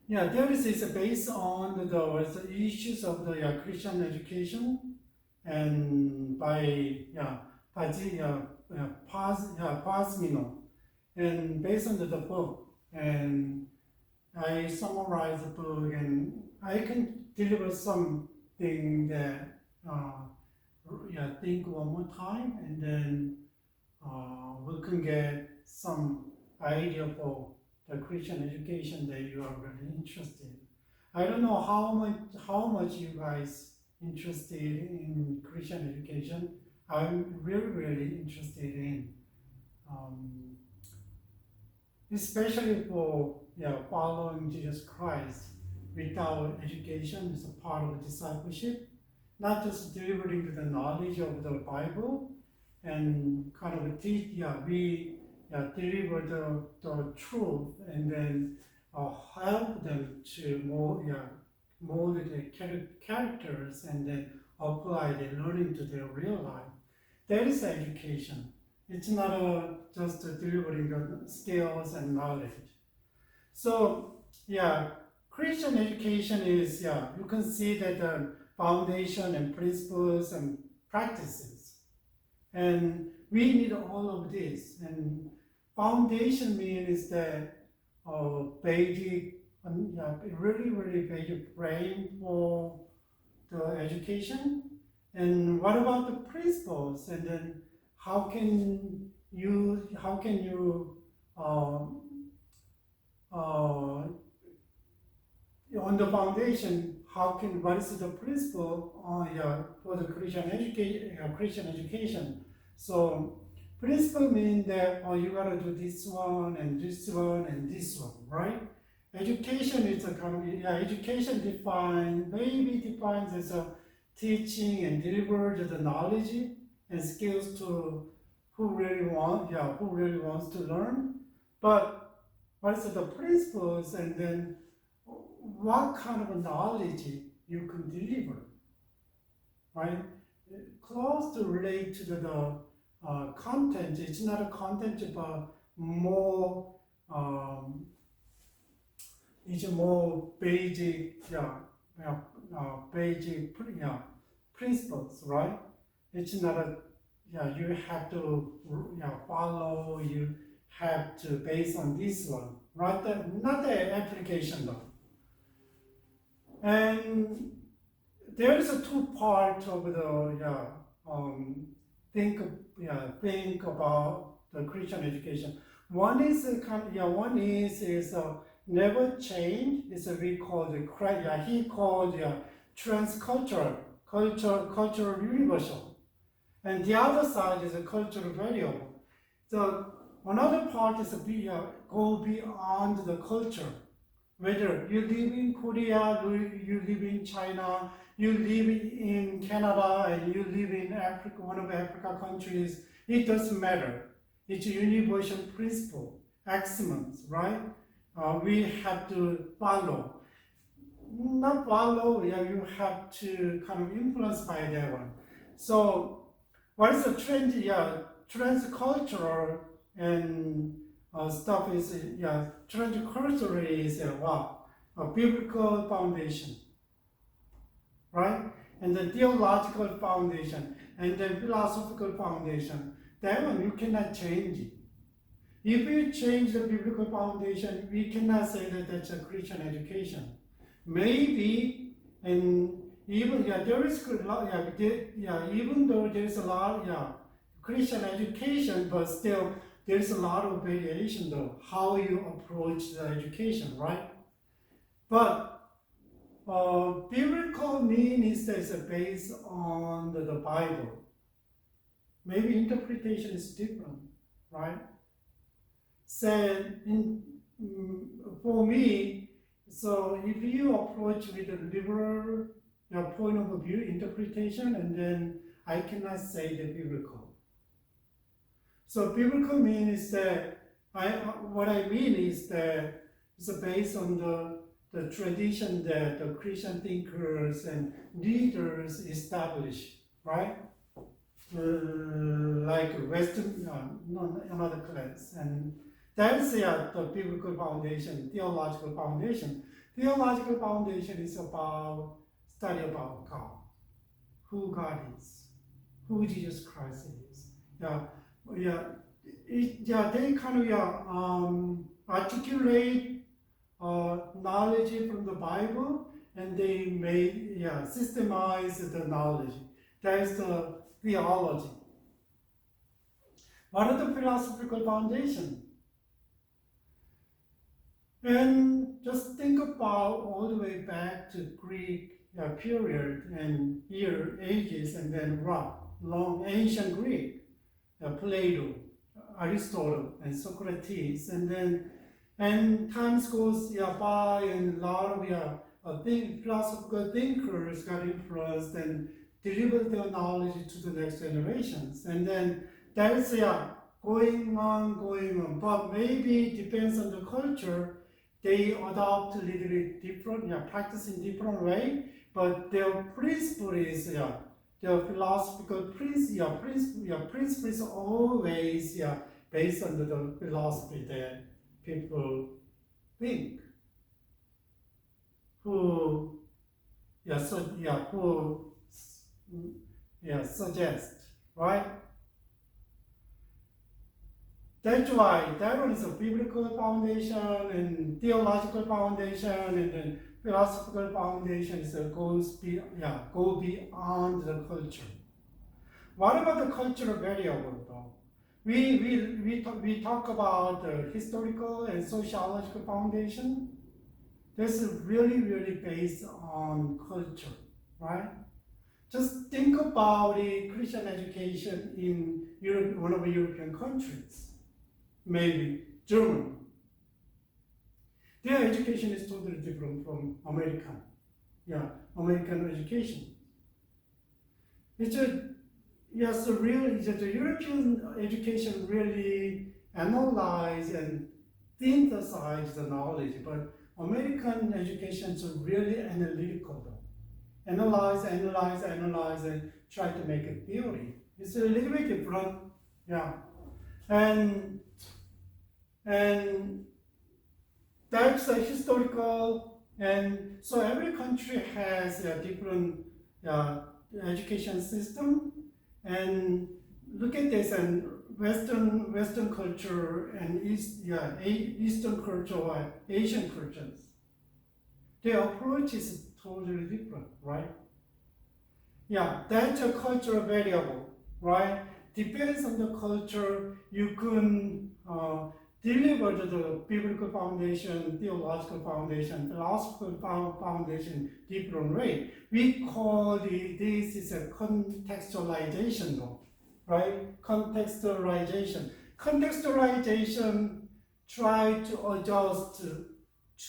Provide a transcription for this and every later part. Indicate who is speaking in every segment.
Speaker 1: there is based on the issues of the Christian education and by Pasmino, and based on the book, and I summarize the book, and I can deliver something that think one more time, and then we can get some idea for the Christian education that you are really interested in. I don't know how much you guys interested in Christian education. I'm really interested in, especially for following Jesus Christ. Without education is a part of discipleship, not just delivering the knowledge of the Bible and kind of teach. We deliver the truth and then help them to mold the characters and then apply the learning to their real life. That is education. It's not just delivering the skills and knowledge. So Christian education is you can see that the foundation and principles and practices, and we need all of this. And foundation means that basic, really basic frame for the education. And what about the principles? And then how can you on the foundation, what is the principle for the Christian education? So principle means that you gotta do this one and this one and this one, right? Education is a kind of education defines as a teaching and deliver the knowledge and skills to who really wants to learn. But what is the principles, and then what kind of knowledge you can deliver, right? Close to relate to the content. It's not a content, but more it's more basic, basic principles, right? It's not a you have to follow. You have to base on this one, right? Not the application though. And there is a two part of the think about the Christian education. One is never change. It's we call he called transcultural, cultural universal, and the other side is a cultural variable. So another part is go beyond the culture. Whether you live in Korea, you live in China, you live in Canada, and you live in Africa, one of Africa countries, it doesn't matter. It's a universal principle, axioms, right? We have to follow. Not follow, you have to kind of influence by that one. So what is the trend? Transcultural and stuff is transcultural is a biblical foundation, right? And the theological foundation and the philosophical foundation. That one you cannot change it. If you change the biblical foundation, we cannot say that that's a Christian education. Maybe, and even there is even though there's a lot Christian education, but still there's a lot of variation though how you approach the education, right? But biblical meaning is based on the Bible. Maybe interpretation is different, right? So for me, so if you approach with a liberal point of view interpretation, and then I cannot say the biblical. So biblical means that what I mean is that it's based on the tradition that the Christian thinkers and leaders established, right? Like Western, another class, and that's the biblical foundation, theological foundation. Theological foundation is about study about God, who God is, who Jesus Christ is. They kind of articulate knowledge from the Bible, and they may systemize the knowledge. That is the theology. What are the philosophical foundation? And just think about all the way back to Greek period and ages, and then long ancient Greek, Plato, Aristotle, and Socrates, and times goes by, and a lot of philosophical thinkers got influenced and delivered their knowledge to the next generations, and then that's going on. But maybe it depends on the culture. They adopt a little bit different, practice in different way, but their principle is their philosophical principle is always based on the philosophy that people think, who suggest, right? That's why that one is a biblical foundation and theological foundation, and then philosophical foundation go beyond the culture. What about the cultural variable though? We talk about the historical and sociological foundation. This is really based on culture, right? Just think about the Christian education in Europe, one of the European countries. Maybe German. Their education is totally different from American education. The European education really analyze and synthesize the knowledge, but American education is really analytical though. Analyze, and try to make a theory. It's a little bit different, And that's a historical, and so every country has a different education system. And look at this, and Western culture and Eastern culture or Asian cultures, their approach is totally different, right? That's a cultural variable, right? Depends on the culture, you can deliver the biblical foundation, theological foundation, philosophical foundation different way. We call this is a contextualization though, right? Contextualization. Contextualization try to adjust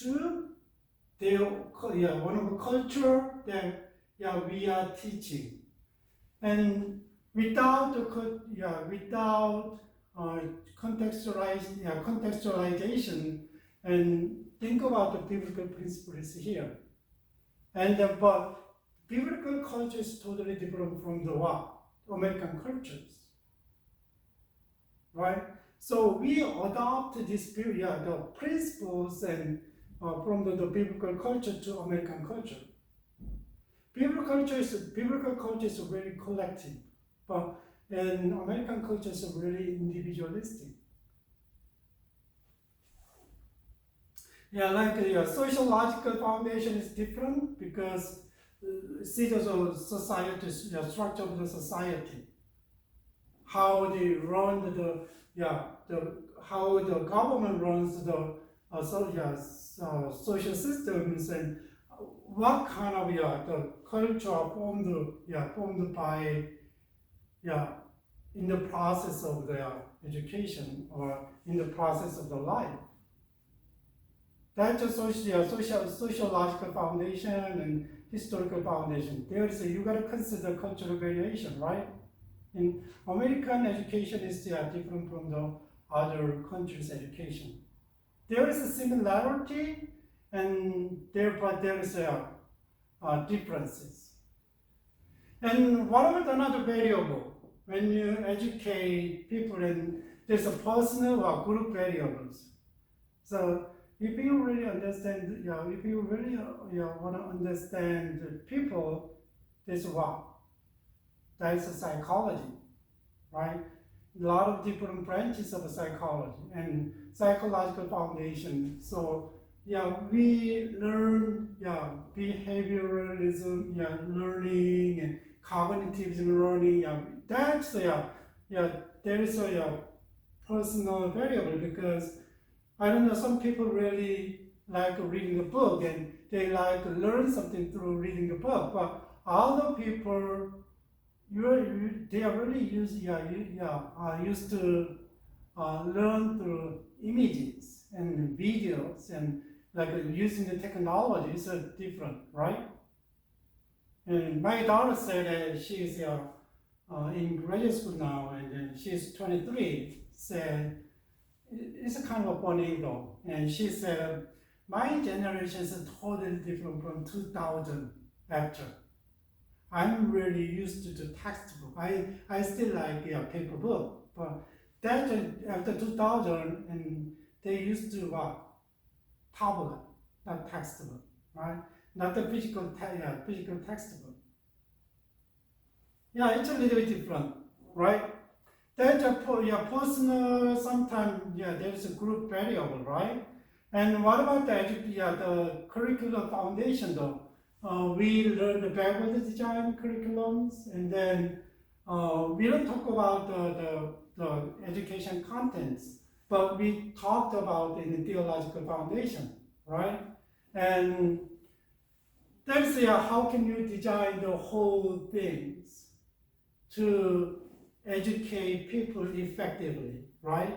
Speaker 1: to their one of the culture that we are teaching, and without contextualization, and think about the biblical principles here. And but biblical culture is totally different from the American cultures, right? So we adopt this the principles and from the biblical culture to American culture. Biblical culture is very collective, but and American culture is really individualistic. Sociological foundation is different because see the society, structure of the society, how they run how the government runs the social systems, and what kind of the culture formed by in the process of their education or in the process of the life. That's a sociological foundation and historical foundation. You got to consider cultural variation, right? In American education is different from the other countries' education. There is a similarity, but there is differences. And what about another variable? When you educate people, and there's a personal or group variables. So if you really understand, if you really want to understand the people, this is what? That is a psychology, right? A lot of different branches of psychology and psychological foundation. So we learn behavioralism, learning and cognitive learning. That's there is a personal variable because I don't know, some people really like reading a book and they like to learn something through reading a book, but other people they are really used to learn through images and videos and like using the technology is different, right? And my daughter said that she's in graduate school now and then she's 23. Said it's a kind of funny though, and she said my generation is totally different from 2000 after. I'm really used to the textbook. I still like paper book, but that after 2000, and they used to tablet, not textbook, right? Not the physical textbook. Yeah, it's a little bit different, right? That's a personal. Sometimes there's a group variable, right? And what about the curricular foundation though? We learn the backward design curriculums, and then we don't talk about the education contents, but we talked about in the theological foundation, right? And that's how can you design the whole things to educate people effectively, right?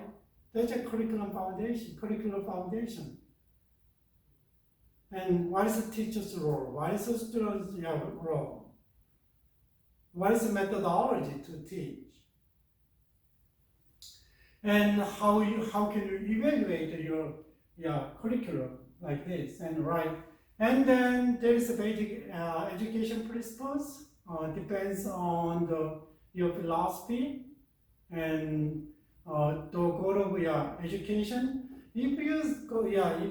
Speaker 1: That's a curriculum foundation, curricular foundation. And what is the teacher's role? What is the student's role? What is the methodology to teach? And how can you evaluate your curriculum like this and right? And then there is a basic education principles. Depends on your philosophy and the goal of education. If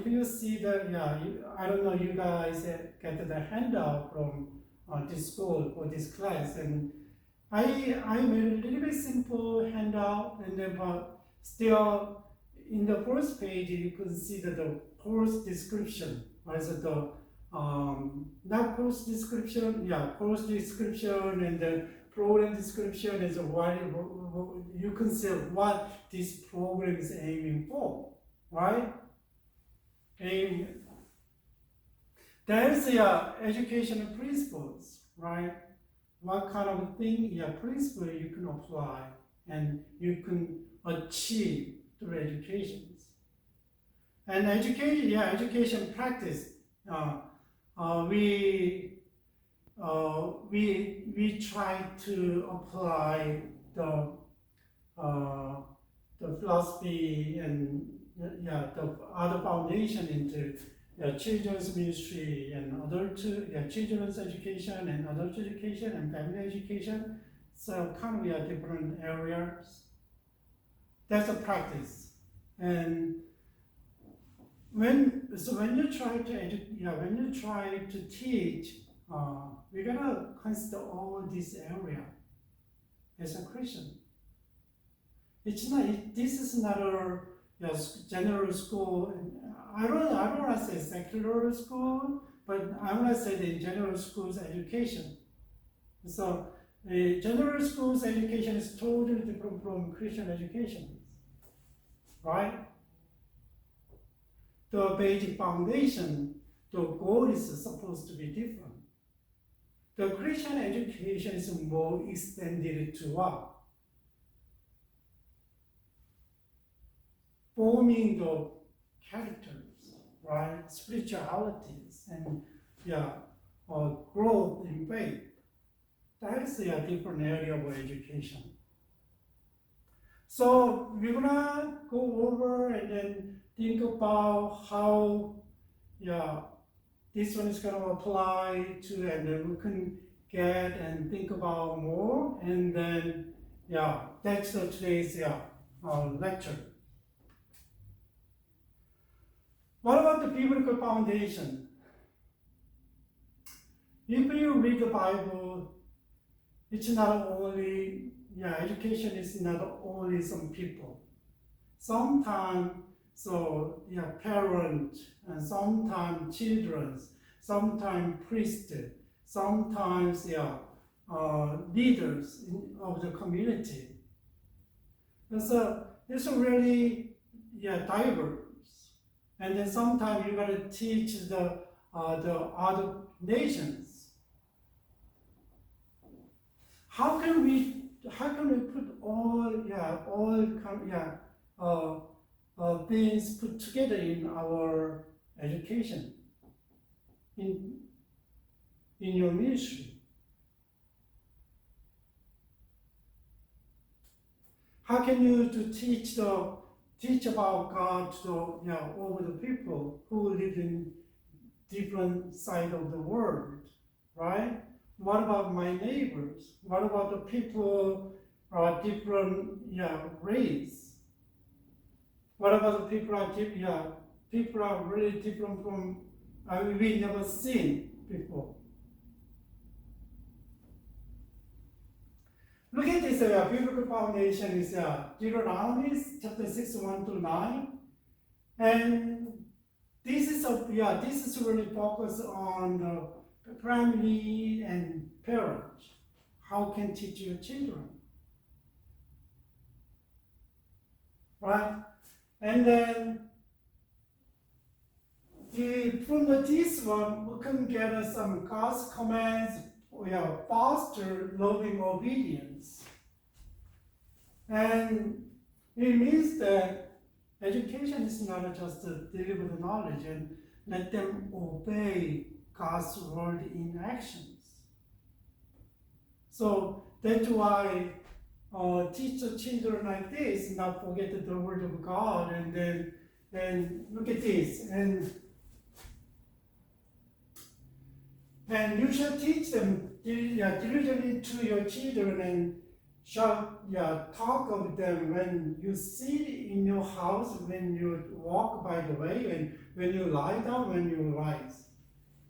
Speaker 1: you see I don't know, you guys get the handout from this school or this class, and I made a little bit simple handout, and then but still in the first page you can see that the course description, or is it the not course description, course description, and the program description is what you can see what this program is aiming for. Right? And there's educational principles, right? What kind of thing, principle you can apply and you can achieve through education. And education practice. We try to apply the philosophy and the other foundation into children's ministry and children's education and adult education and family education. So kind of different areas. That's a practice. And when you try to teach, we're gonna consider all this area as a Christian. This is not a general school. I don't want to say secular school, but I want to say the general school's education. So the general school's education is totally different from Christian education, right? The basic foundation, the goal is supposed to be different. The Christian education is more extended to what? Forming the characters, right? Spiritualities and growth in faith. That is a different area of education. So we're gonna go over and then think about how this one is gonna apply to, and then we can get and think about more, and then that's today's lecture. What about the biblical foundation? If you read the Bible, it's not only, education is not only some people. Sometimes, parents, and sometimes children, sometimes priests, sometimes, leaders of the community. So it's really, diverse. And then sometimes you gotta teach the other nations. How can we put all things put together in our education, in your ministry? How can you to teach about God to over the people who live in different side of the world, right? What about my neighbors? What about the people different race? What about the people are really different from we never seen before. Look at this biblical foundation is Deuteronomy chapter 6, 1-9. And this is really focused on family and parents. How can teach your children? Right? And then from this one, we can get some God's commands, foster loving obedience. And it means that education is not just to deliver the knowledge and let them obey God's word in actions. So that's why teach the children like this, not forget the word of God, and then look at this, and you shall teach them diligently to your children, and shall talk of them when you sit in your house, when you walk by the way, and when you lie down, when you rise.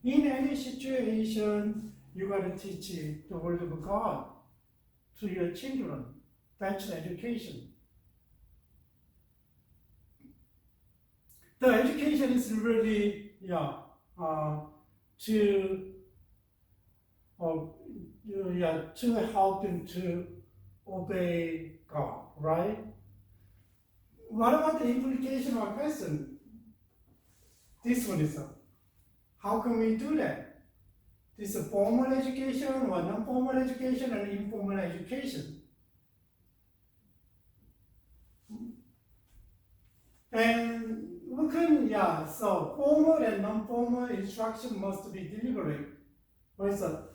Speaker 1: In any situation, you got to teach the word of God to your children. That's education. The education is really to help them to obey God, right? What about the implication or question? This one is how can we do that? This is formal education or non-formal education and informal education. And we can, so formal and non-formal instruction must be deliberate. What is that?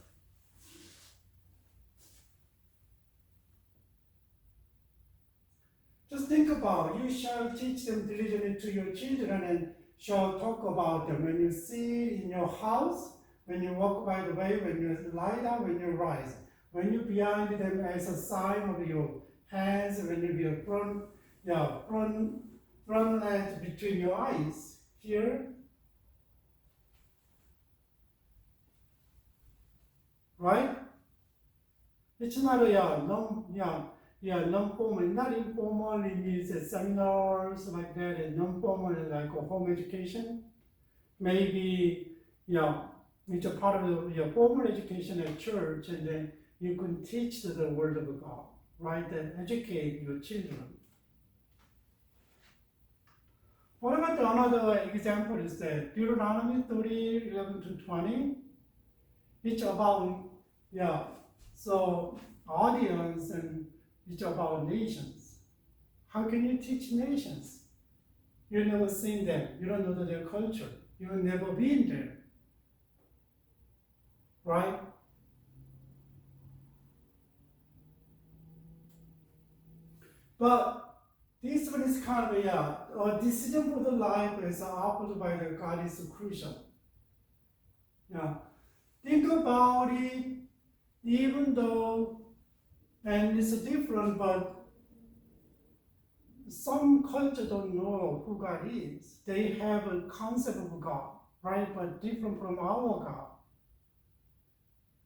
Speaker 1: Just think about, you shall teach them diligently to your children and shall talk about them when you sit in your house, when you walk by the way, when you lie down, when you rise, when you behind them as a sign of your hands, when you be a front leg between your eyes here, right? It's not non-formal, not informal. It means seminars like that, and non-formal like home education. Maybe it's a part of your formal education at church, and then you can teach the word of God, right? And educate your children. What about another example is that Deuteronomy 30, 11-20. It's about, so audience, and it's about nations. How can you teach nations? You've never seen them. You don't know their culture. You've never been there. Right? But this one is kind of a decision for the life is offered by the God is crucial. Think about it, even though, and it's different, but some culture don't know who God is. They have a concept of God, right? But different from our God.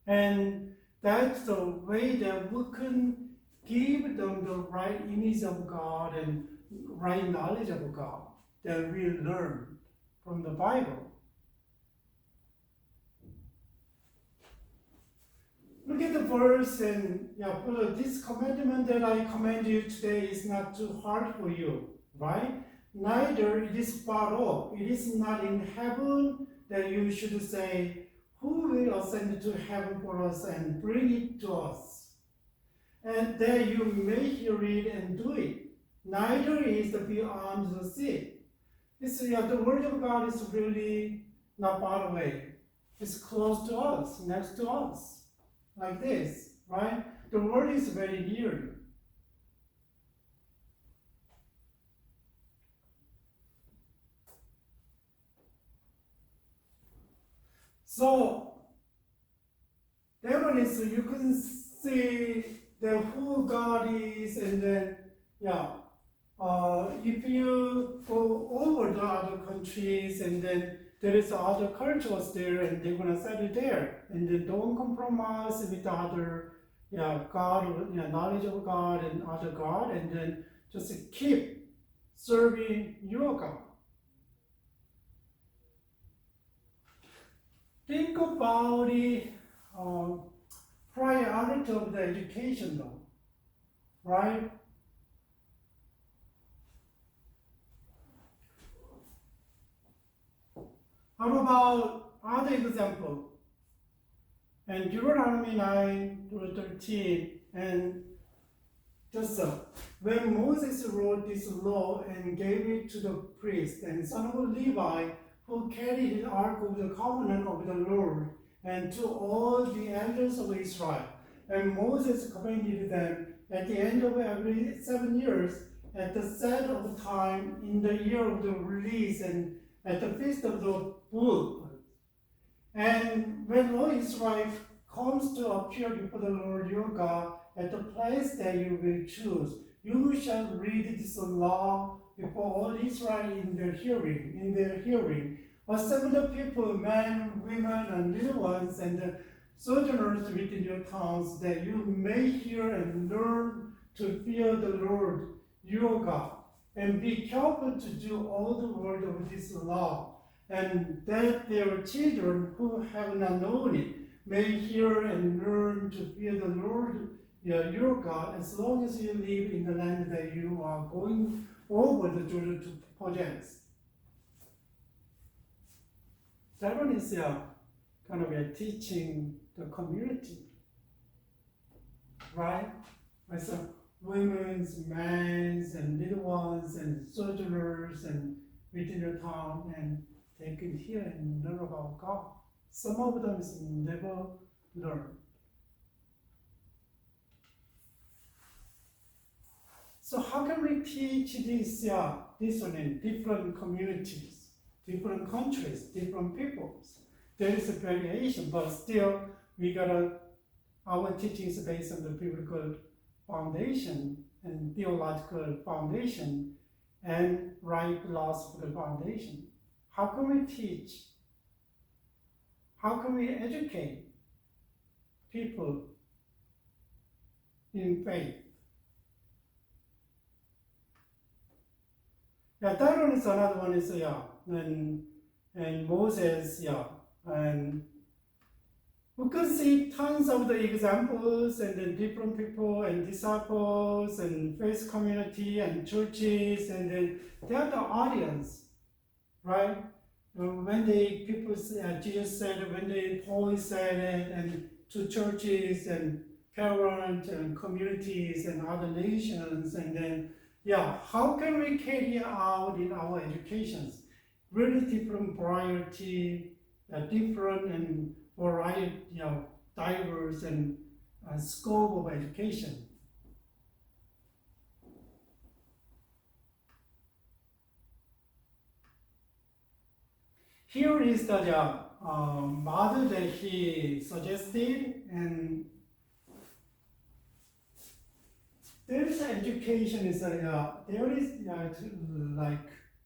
Speaker 1: And that's the way that we can give them the right image of God and right knowledge of God that we learn from the Bible. Look at the verse and this commandment that I command you today is not too hard for you, right? Neither it is far off. It is not in heaven that you should say, who will ascend to heaven for us and bring it to us? And that you may hear it and do it. Neither is it beyond the sea. The word of God is really not far away. It's close to us, next to us. Like this, right? The word is very near. So that one is you can see who God is, and then if you go over the other countries and then there is other cultures there and they're gonna settle there, and then don't compromise with the other God, knowledge of God and other God, and then just keep serving your God. Think about the priority of the education though, right? How about other example? And Deuteronomy 9-13, and just when Moses wrote this law and gave it to the priest and son of Levi, who carried the ark of the covenant of the Lord, and to all the elders of Israel. And Moses commanded them at the end of every 7 years, at the set of time in the year of the release, and at the feast of the booth. And when all Israel comes to appear before the Lord your God at the place that you will choose, you shall read this law before all Israel in their hearing. Assemble the people, men, women, and little ones, and the sojourners within your towns, that you may hear and learn to fear the Lord your God, and be careful to do all the word of this law, and that their children who have not known it may hear and learn to fear the Lord your God, as long as you live in the land that you are going over the Jordan to possess. That one is kind of teaching the community, right? So women's, men's, and little ones, and sojourners, and within your town, and they can hear and learn about God. Some of them is never learned. So how can we teach this one in different communities, different countries, different peoples? There is a variation, but still our teaching is based on the biblical foundation and theological foundation and right philosophical foundation. How can we teach? How can we educate people in faith? That one is another one is and Moses, and we could see tons of the examples and the different people and disciples and faith community and churches, and then they are the audience, right? When Jesus said, when Paul said it, and to churches and parents and communities and other nations, and then how can we carry out in our educations? Really different variety, different and variety, diverse and scope of education. Here is the model that he suggested, and there is education is there is like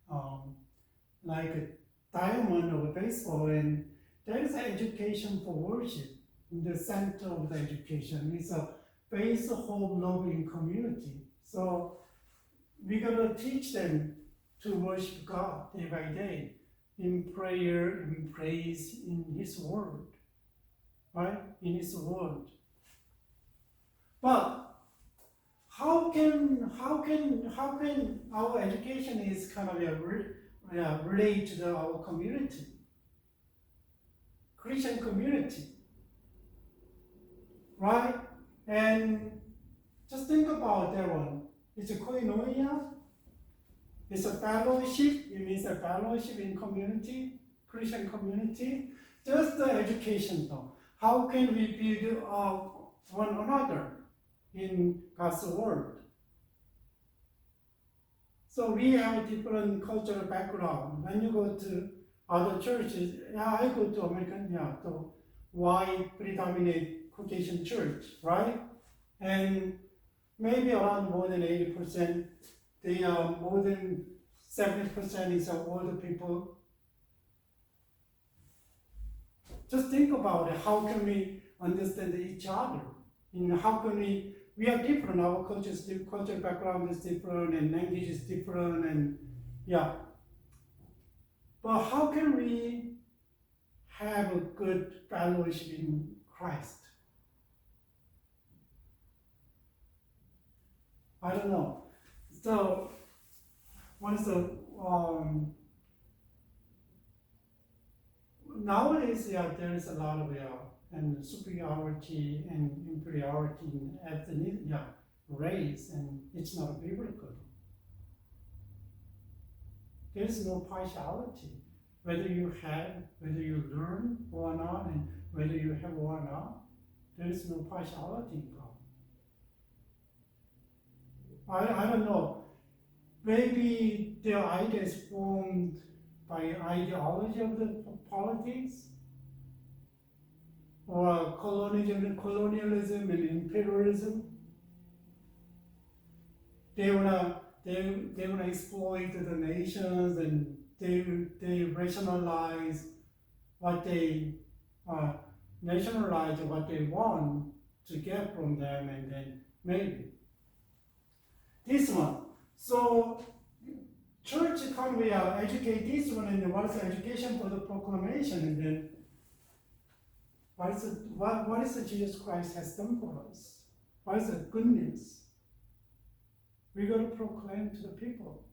Speaker 1: a diamond of baseball, and there is education for worship. In the center of the education is a base home loving community. So we gotta teach them to worship God day by day in prayer, in praise, in His Word, right? In His Word. But how can our education is kind of relate to our community, Christian community, right? And just think about that one. It's a koinonia. It's a fellowship. It means a fellowship in community, Christian community. Just the education though. How can we build one another in God's word? So we have a different cultural background. When you go to other churches, I go to American, to white predominant Caucasian church, right? And maybe around more than 80%, they are more than 70% is older people. Just think about it. How can we understand each other? How can we are different, our cultural background is different, and language is different, and But how can we have a good fellowship in Christ? I don't know. So, nowadays, there is a lot of and superiority and inferiority in ethnic, race, and it's not biblical. There is no partiality. Whether you learn or not, and whether you have or not, there is no partiality in God. I don't know. Maybe their idea is formed by ideology of the politics, or colonialism and imperialism. They wanna exploit the nations, and they rationalize what they nationalize what they want to get from them, and then maybe this one. So church can we educate this one, and what is the education for the proclamation, and then what is the Jesus Christ has done for us? What is the good news? We got to proclaim to the people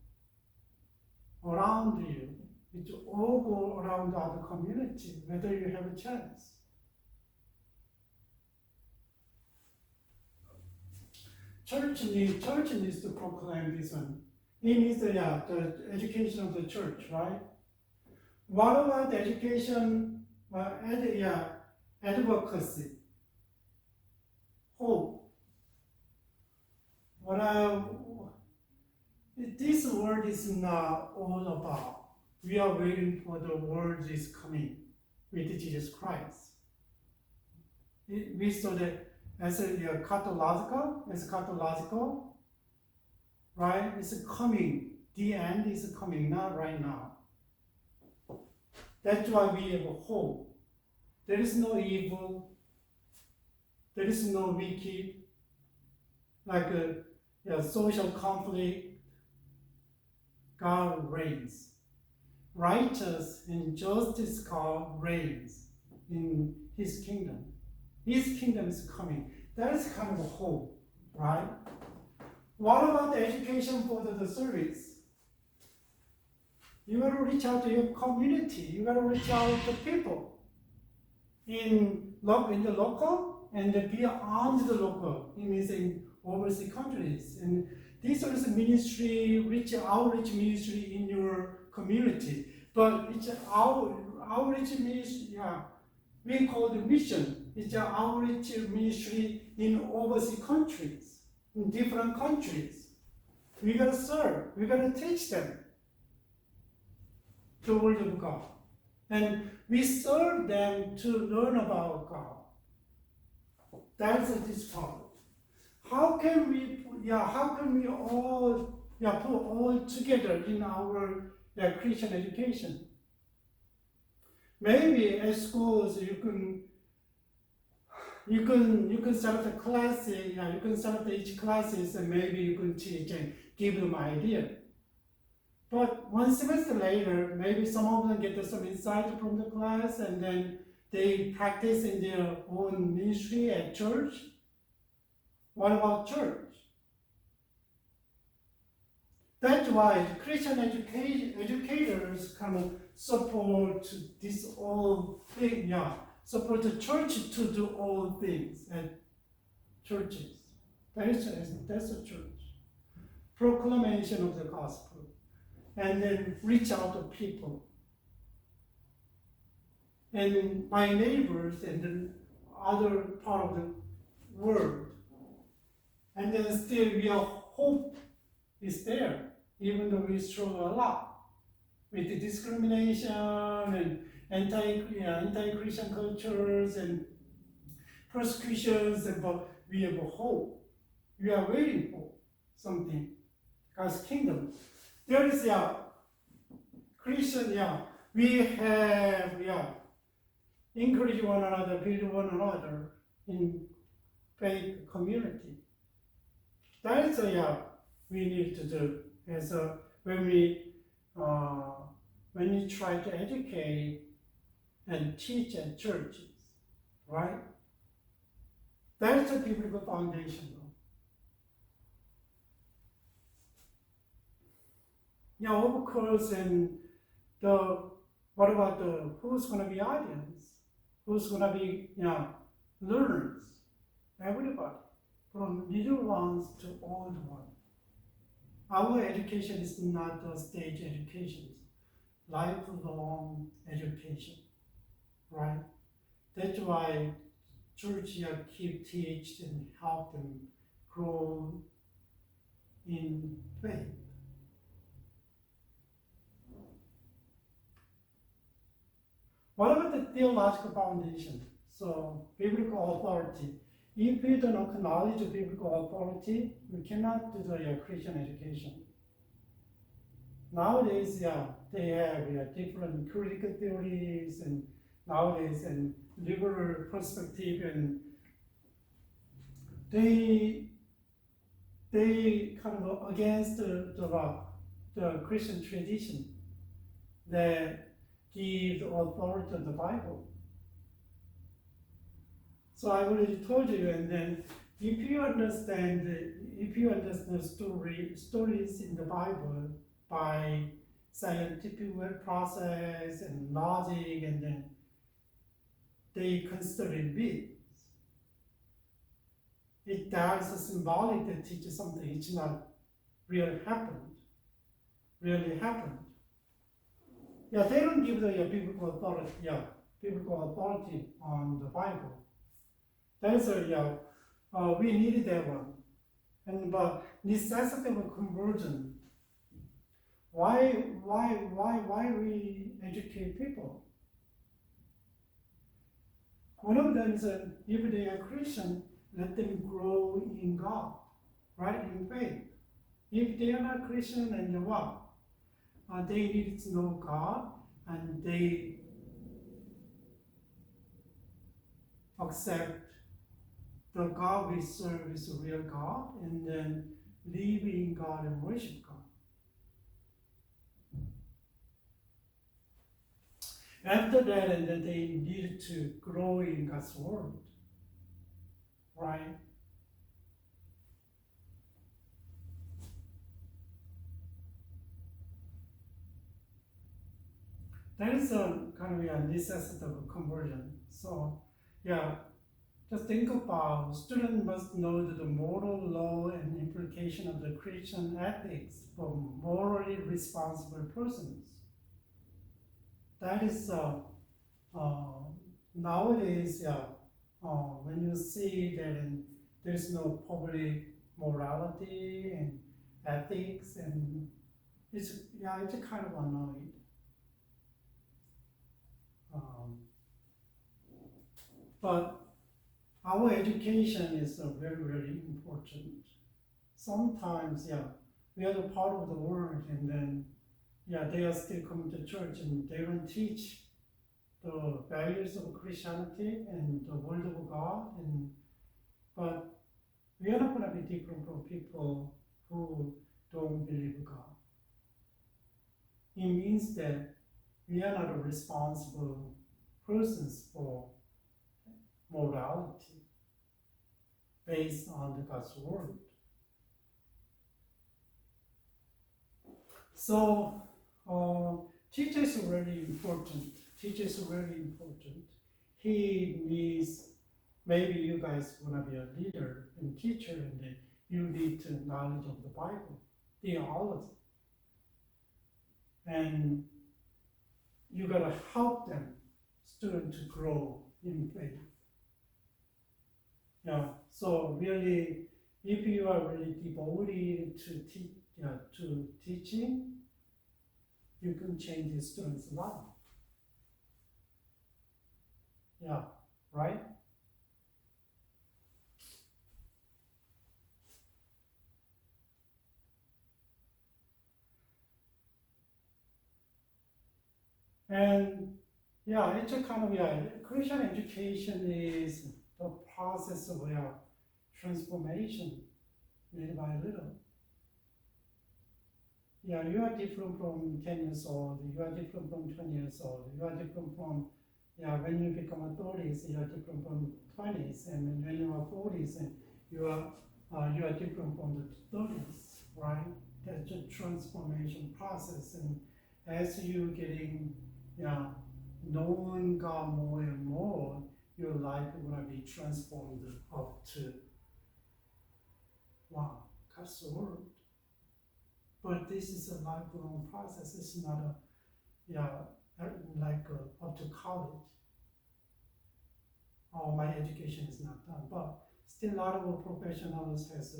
Speaker 1: around you. It all go around our community, whether you have a chance. Church needs to proclaim this one. It needs the education of the church, right? What about the education? Advocacy, hope. This word is not all about. We are waiting for the word is coming with Jesus Christ. We saw that as a catalytical, right? It's coming. The end is coming, not right now. That's why we have a hope. There is no evil. There is no wicked, like social conflict. God reigns. Righteous and justice God reigns in His kingdom. His kingdom is coming. That is kind of a hope, right? What about the education for the service? You got to reach out to your community. You got to reach out to people in the local and beyond the local. It means in overseas countries. And this is a ministry, outreach ministry in your community. But it's our outreach ministry. We call it mission. It's an outreach ministry in overseas countries, in different countries. We gotta serve. We gotta teach them the word of God, and we serve them to learn about God. That's this part. how can we all put all together in our Christian education? Maybe at schools you can start the classes, you can start each classes and maybe you can teach and give them idea. But one semester later, maybe some of them get some insight from the class and then they practice in their own ministry at church. What about church? That's why Christian educators kind of support this all thing, support the church to do all things at churches. That's a church. Proclamation of the gospel. And then reach out to people. And my neighbors and then other part of the world. And then still your hope is there, even though we struggle a lot with the discrimination and anti-Christian cultures and persecutions, but we have a hope. We are waiting for something, God's kingdom. There is Christian, we have encourage one another, build one another in faith community. That is we need to do. As when we try to educate and teach at churches, right? That is a biblical foundation. Of course, and what about who's going to be audience? Who's going to be learners? Everybody, from little ones to old ones. Our education is not a stage education, lifelong education, right? That's why church keep teach and help them grow in faith. What about the theological foundation? So, biblical authority. If we don't acknowledge biblical authority, we cannot do the Christian education. Nowadays, they have different critical theories, and nowadays and liberal perspective, and they kind of against the Christian tradition that give the authority of the Bible. So I already told you, and then if you understand stories in the Bible by scientific process and logic, and then they consider it myths. That is a symbolic that teaches something. It's not really happened. They don't give the biblical authority on the Bible. That is we needed that one. And but necessity of conversion. Why we educate people? One of them is if they are Christian, let them grow in God, right, in faith. If they are not Christian, then what? They need to know God, and they accept the God we serve is a real God, and then live in God and worship God. After that, and then they need to grow in God's word, right? That is kind of a necessity of conversion. So, just think about students must know the moral law and implication of the Christian ethics for morally responsible persons. That is nowadays, when you see that there is no public morality and ethics, and it's kind of annoying. But our education is very, very important. Sometimes, we are the part of the world, and then, they are still coming to church, and they don't teach the values of Christianity and the Word of God, but we are not going to be different from people who don't believe God. It means that we are not responsible persons for morality based on the God's Word. So, teachers are really important. Teachers are really important. He needs, maybe you guys want to be a leader and teacher, and then you need knowledge of the Bible, theology. And you got to help them, students, to grow in faith. So really, if you are really devoted to teaching, you can change the student's life. Right? And it's a kind of, Christian education is the process of transformation little by little. You are different from 10 years old, you are different from 20 years old, you are different from, when you become 30s, you are different from 20s, and when you are 40s, and you are different from the 30s, right? That's a transformation process, and as you getting, knowing God more and more, your life is going to be transformed up to, God's Word. But this is a lifelong process. It's not up to college. My education is not done, but still a lot of professionals has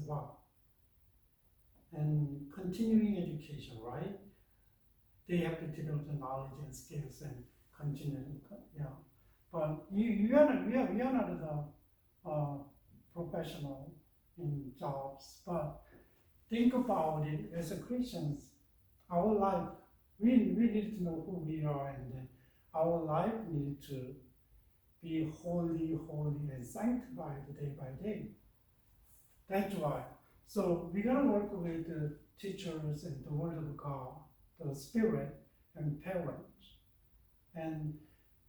Speaker 1: and continuing education, right? They have to develop the knowledge and skills and continue, But we are not the professional in jobs, but think about it as a Christians, our life, we need to know who we are, and then our life needs to be holy, and sanctified day by day. That's why. So we're going to work with the teachers and the Word of God, the Spirit, and parents, and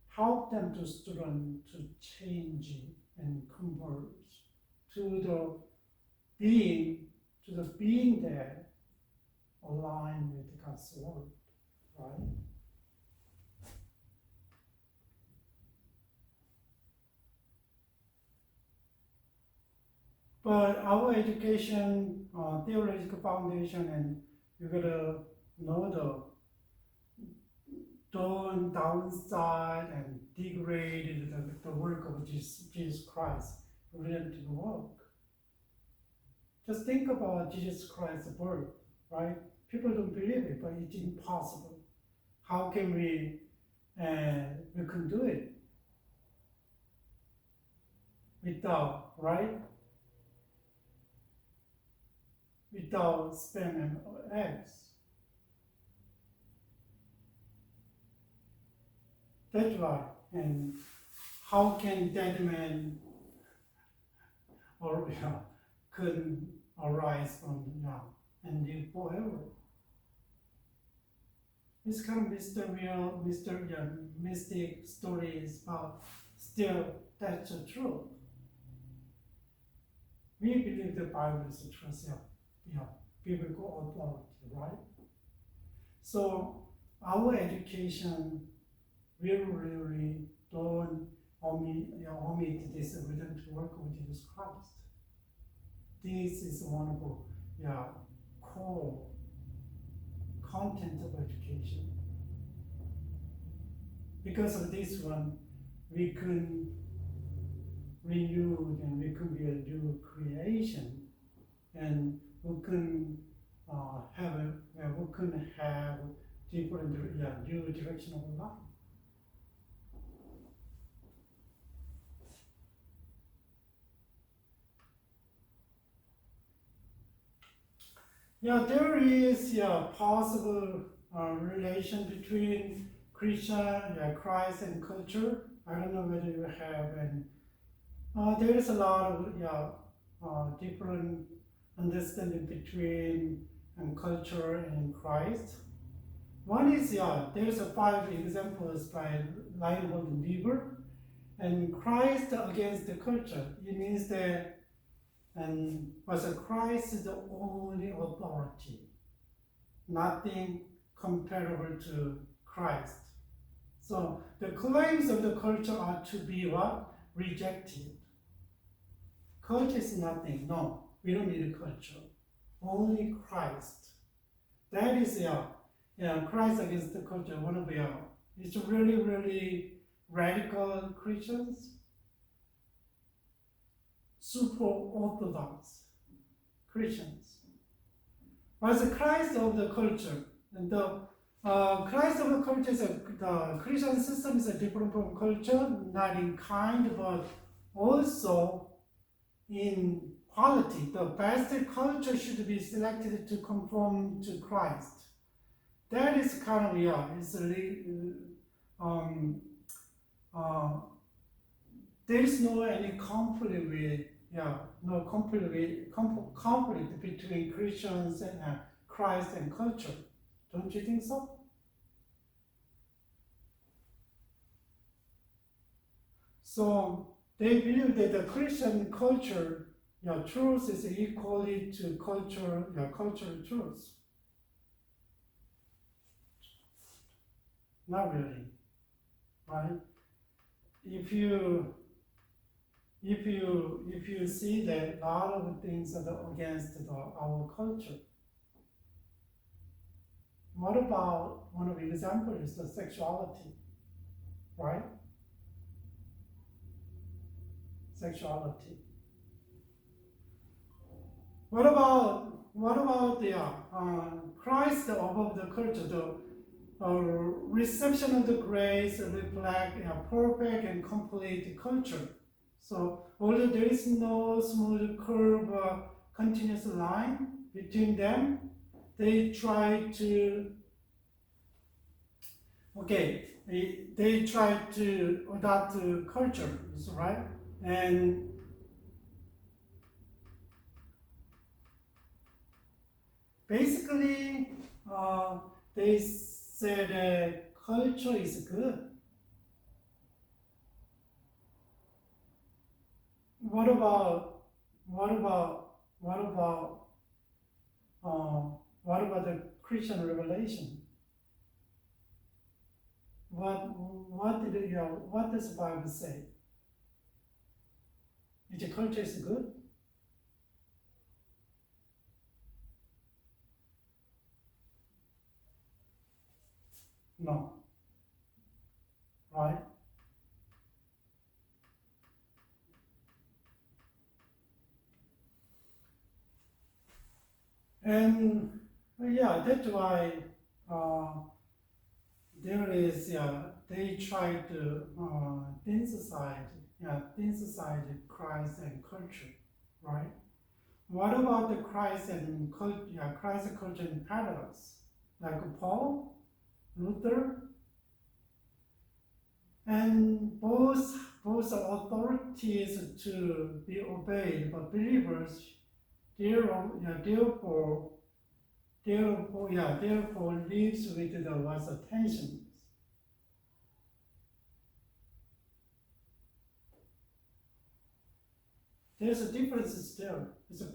Speaker 1: help them to students to change and convert to the being that aligned with God's Word, right? But our education, theological foundation, and you gotta know don't downside and degrade the work of Jesus Christ related to the work. Just think about Jesus Christ's birth, right? People don't believe it, but it's impossible. How can we can do it without, right? Without sperm and eggs. That's right. And how can dead man could arise from now and live forever? It's kind of mystic stories, but still that's the truth. We believe the Bible is the truth, biblical authority, right? So our education really don't omit this return to work with Jesus Christ. This is one of the core content of education. Because of this one, we can renew and we can be a new creation, and we can have different new direction of life. Yeah, there is possible relation between Christian, Christ and culture. I don't know whether you have, and there is a lot of different understanding between culture and Christ. One is there's a 5 examples by Lionel Weaver, and Christ against the culture. It means that was Christ is the only authority, nothing comparable to Christ. So the claims of the culture are to be what? Rejected. Culture is nothing. No, we don't need a culture. Only Christ. That is Christ against the culture. One of it's really, really radical Christians, super orthodox Christians. But the Christ of the culture, and the Christ of the culture is the Christian system is a different from culture, not in kind, but also in quality. The best culture should be selected to conform to Christ. That is kind of it's there is no any conflict with no conflict between Christians and Christ and culture. Don't you think so? So they believe that the Christian culture, truth is equally to culture, cultural truth. Not really, right? If you see that a lot of things are against our culture. What about one of the examples is the sexuality, right? Sexuality. What about the Christ above the culture? The reception of the grace reflect perfect and complete culture. So although there is no smooth curve, continuous line between them, they try to adopt culture, right? And basically, they said culture is good. What about the Christian revelation? What does the Bible say? Is the culture is good? No. Right? And that's why there is they try to synthesize Christ and culture, right? What about the Christ and culture? Christ and culture in paradox, like Paul, Luther, and both authorities to be obeyed, but believers therefore lives with the what's attention. There's a difference there. It's a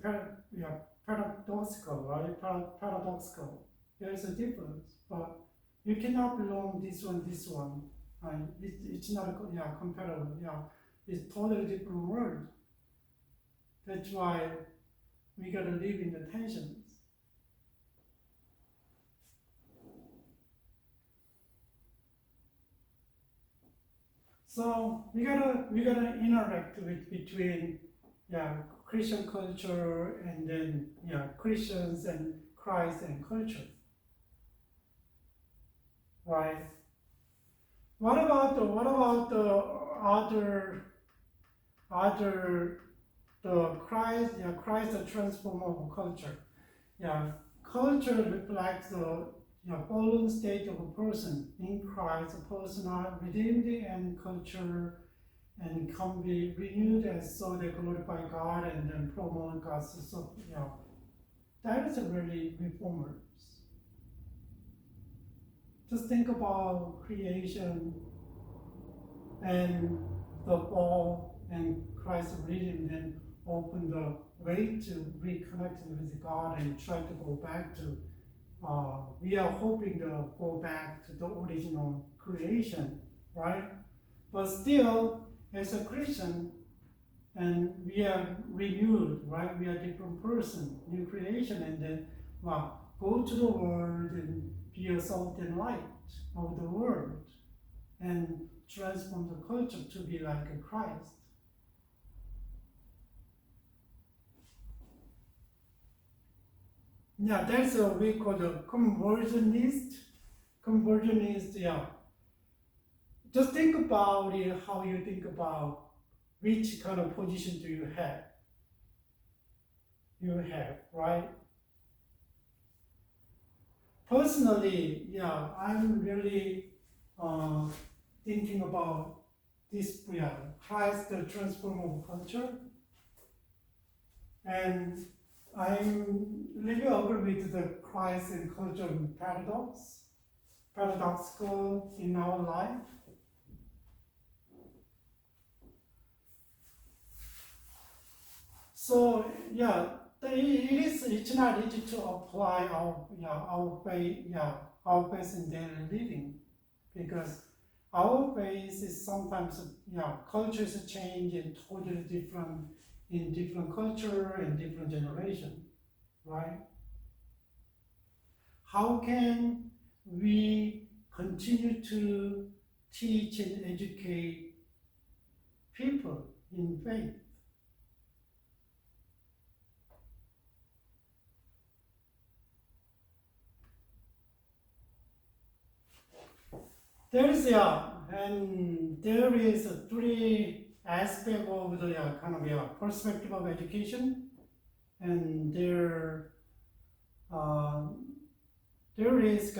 Speaker 1: paradoxical, right? Paradoxical. There's a difference, but you cannot belong this one. And it's not comparable. It's totally different world. That's why we gotta live in the tensions. So we gotta interact between Christian culture and then Christians and Christ and culture. Right? What about the other the Christ transform of culture? culture reflects the fallen state of a person in Christ, a person are redeemed and culture and can be renewed and so they glorify God and then promote God's so that is a really reformers. Just think about creation and the fall and Christ's redeemed and open the way to reconnect with God and try to go back to we are hoping to go back to the original creation, right? But still, as a Christian, and we are renewed, right? We are a different person, new creation, and then go to the world and be a salt and light of the world, and transform the culture to be like a Christ. Yeah, that's what we call the conversionist. Conversionist, Just think about it, how you think about which kind of position do you have. You have, right? Personally, I'm really thinking about this, Christ, the transformer of culture. And I'm really agree with the Christ and culture paradoxical in our life. So it's not easy to apply our faith in daily living, because our faith is sometimes cultures change and totally different in different culture and different generation, right? How can we continue to teach and educate people in faith? There is three aspects of the perspective of education, and there is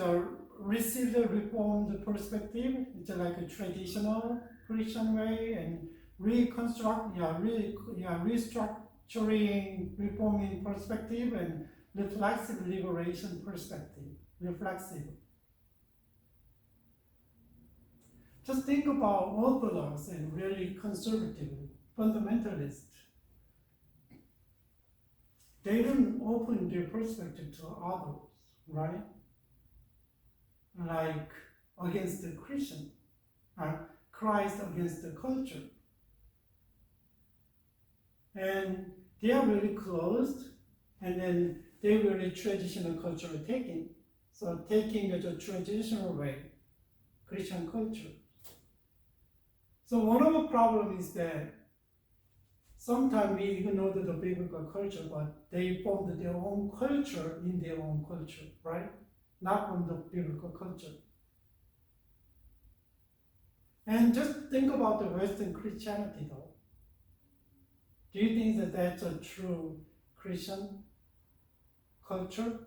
Speaker 1: receive the reformed perspective. It's like a traditional Christian way, and restructuring, reforming perspective, and reflexive liberation perspective. Reflexive. Just think about Orthodox and really conservative, fundamentalist. They don't open their perspective to others, right? Like against the Christian, Christ against the culture. And they are really closed, and then they really traditional culture taking. So taking the traditional way, Christian culture. So one of the problems is that sometimes we ignore the biblical culture, but they formed their own culture in their own culture, right? Not from the biblical culture. And just think about the Western Christianity, though. Do you think that that's a true Christian culture?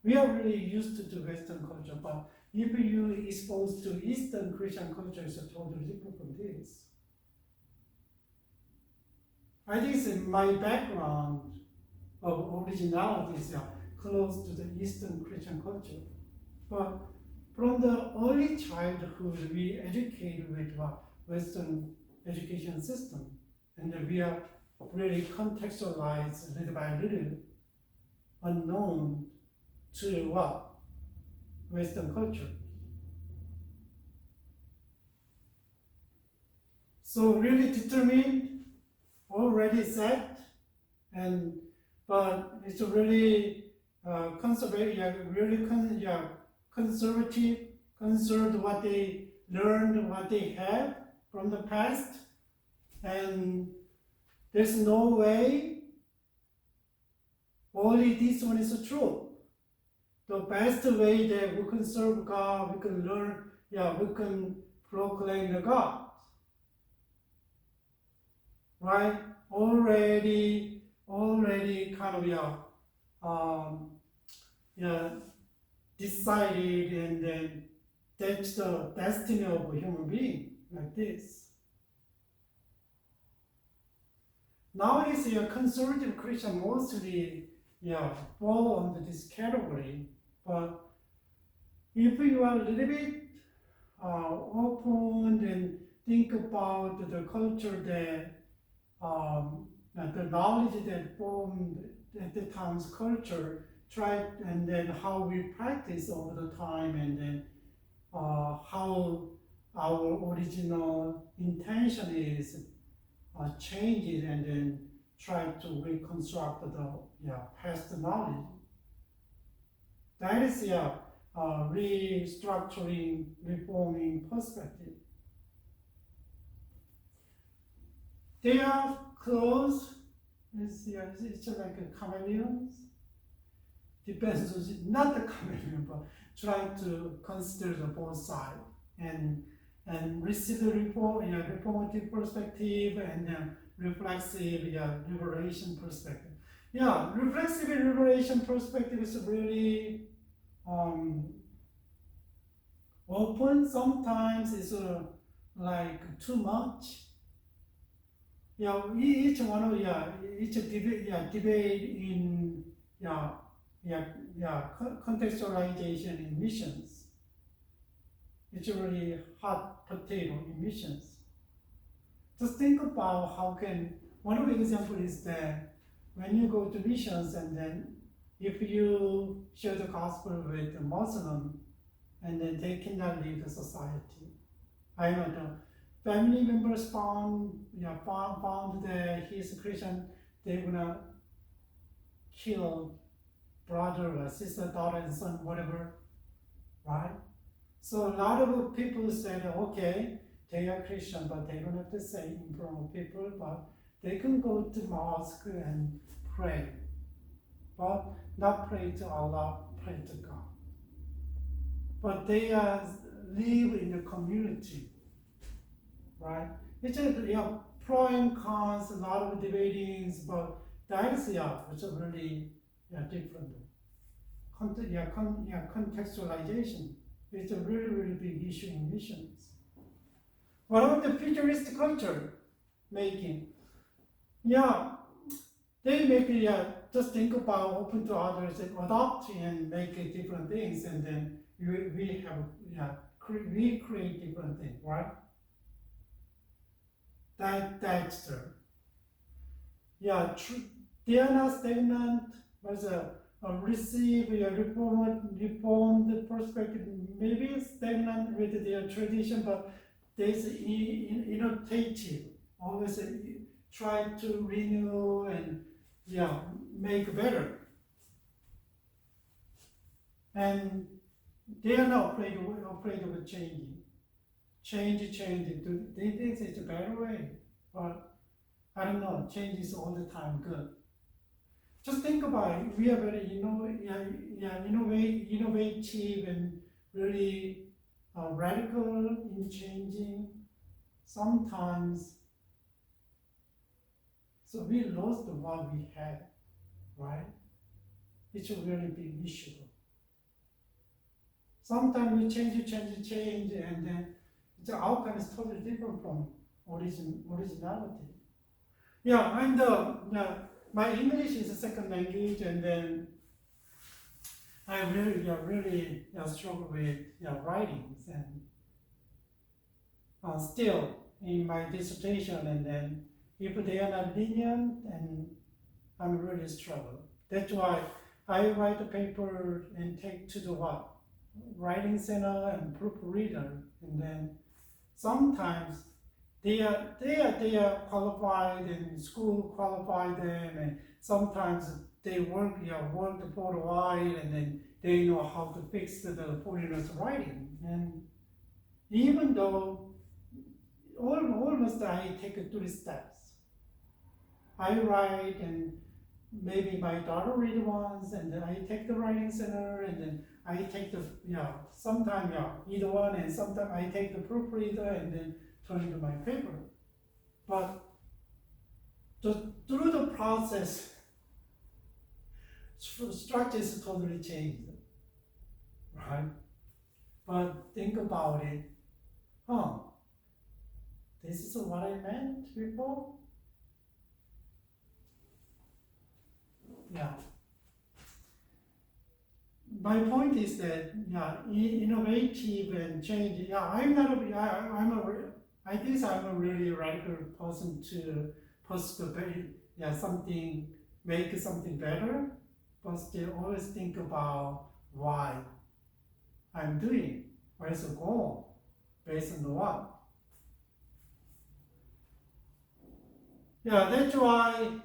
Speaker 1: We are really used to the Western culture, but if you exposed to Eastern Christian culture, it's totally different from this. I think in my background of originality is close to the Eastern Christian culture. But from the early childhood, we educate with Western education system, and we are really contextualized little by little, unknown to Western culture. So really determined, already set, but it's really conservative, conserved what they learned, what they have from the past, and there's no way only this one is true. The best way that we can serve God, we can learn, we can proclaim the God. Right? Already already kind of decided, and then that's the destiny of a human being, like this. Nowadays, conservative Christian mostly fall under this category, but if you are a little bit open and think about the culture the knowledge that formed at the time's culture, and then how we practice over the time, and then how our original intention is changes, and then try to reconstruct the past knowledge. That is restructuring, reforming perspective. They are close. It's like a chameleons. Depends on not the chameleon, but trying to consider the both sides and receive the reformative perspective and reflexive liberation perspective. Reflexive liberation perspective is really open. Sometimes it's like too much. Each one of each debate in contextualization in missions. It's really hot potato in missions. Just think about one of the examples is that when you go to missions, and then if you share the gospel with a Muslim, and then they cannot leave the society. I know the family members found that he's a Christian, they're gonna kill brother or sister, daughter and son, whatever, right? So a lot of people said, okay, they are Christian, but they don't have to say in front of people, but they can go to mosque and pray, but not pray to Allah, pray to God. But they live in the community, right? It's just pro and cons, a lot of debatings, but that is it's really different. Contextualization is a really, really big issue in missions. What about the futurist culture making? They make just think about open to others and adopt and make different things, and then we create different things, right? That's true. They are not stagnant, but receive reformed perspective, maybe stagnant with their tradition, but there's innovative, always try to renew and make better. And they are not afraid of changing. Change. They think it's a better way, but I don't know, change is all the time good. Just think about it. We are very innovative and really radical in changing. Sometimes, so we lost what we had, right? It's a really big issue. Sometimes we change, and then the outcome is totally different from originality. And my English is a second language, and then I really struggle with writings, and still in my dissertation, and then if they are not lenient, and I'm really struggle. That's why I write a paper and take to the writing center and proofreader, and then sometimes they are qualified, and school qualified them, and sometimes they work for a while, and then they know how to fix the foreigners' writing. And even though almost I take 3 steps. I write, and maybe my daughter read once, and then I take the writing center, and then I take the sometimes either one, and sometimes I take the proofreader and then turn into my paper. But through the process, structure is totally changed, right? But think about it, this is what I meant before? Yeah. My point is that, yeah, innovative and change, yeah, I think I'm a really radical person to participate, yeah, make something better, but still always think about why I'm doing, where's the goal, based on what. Yeah, that's why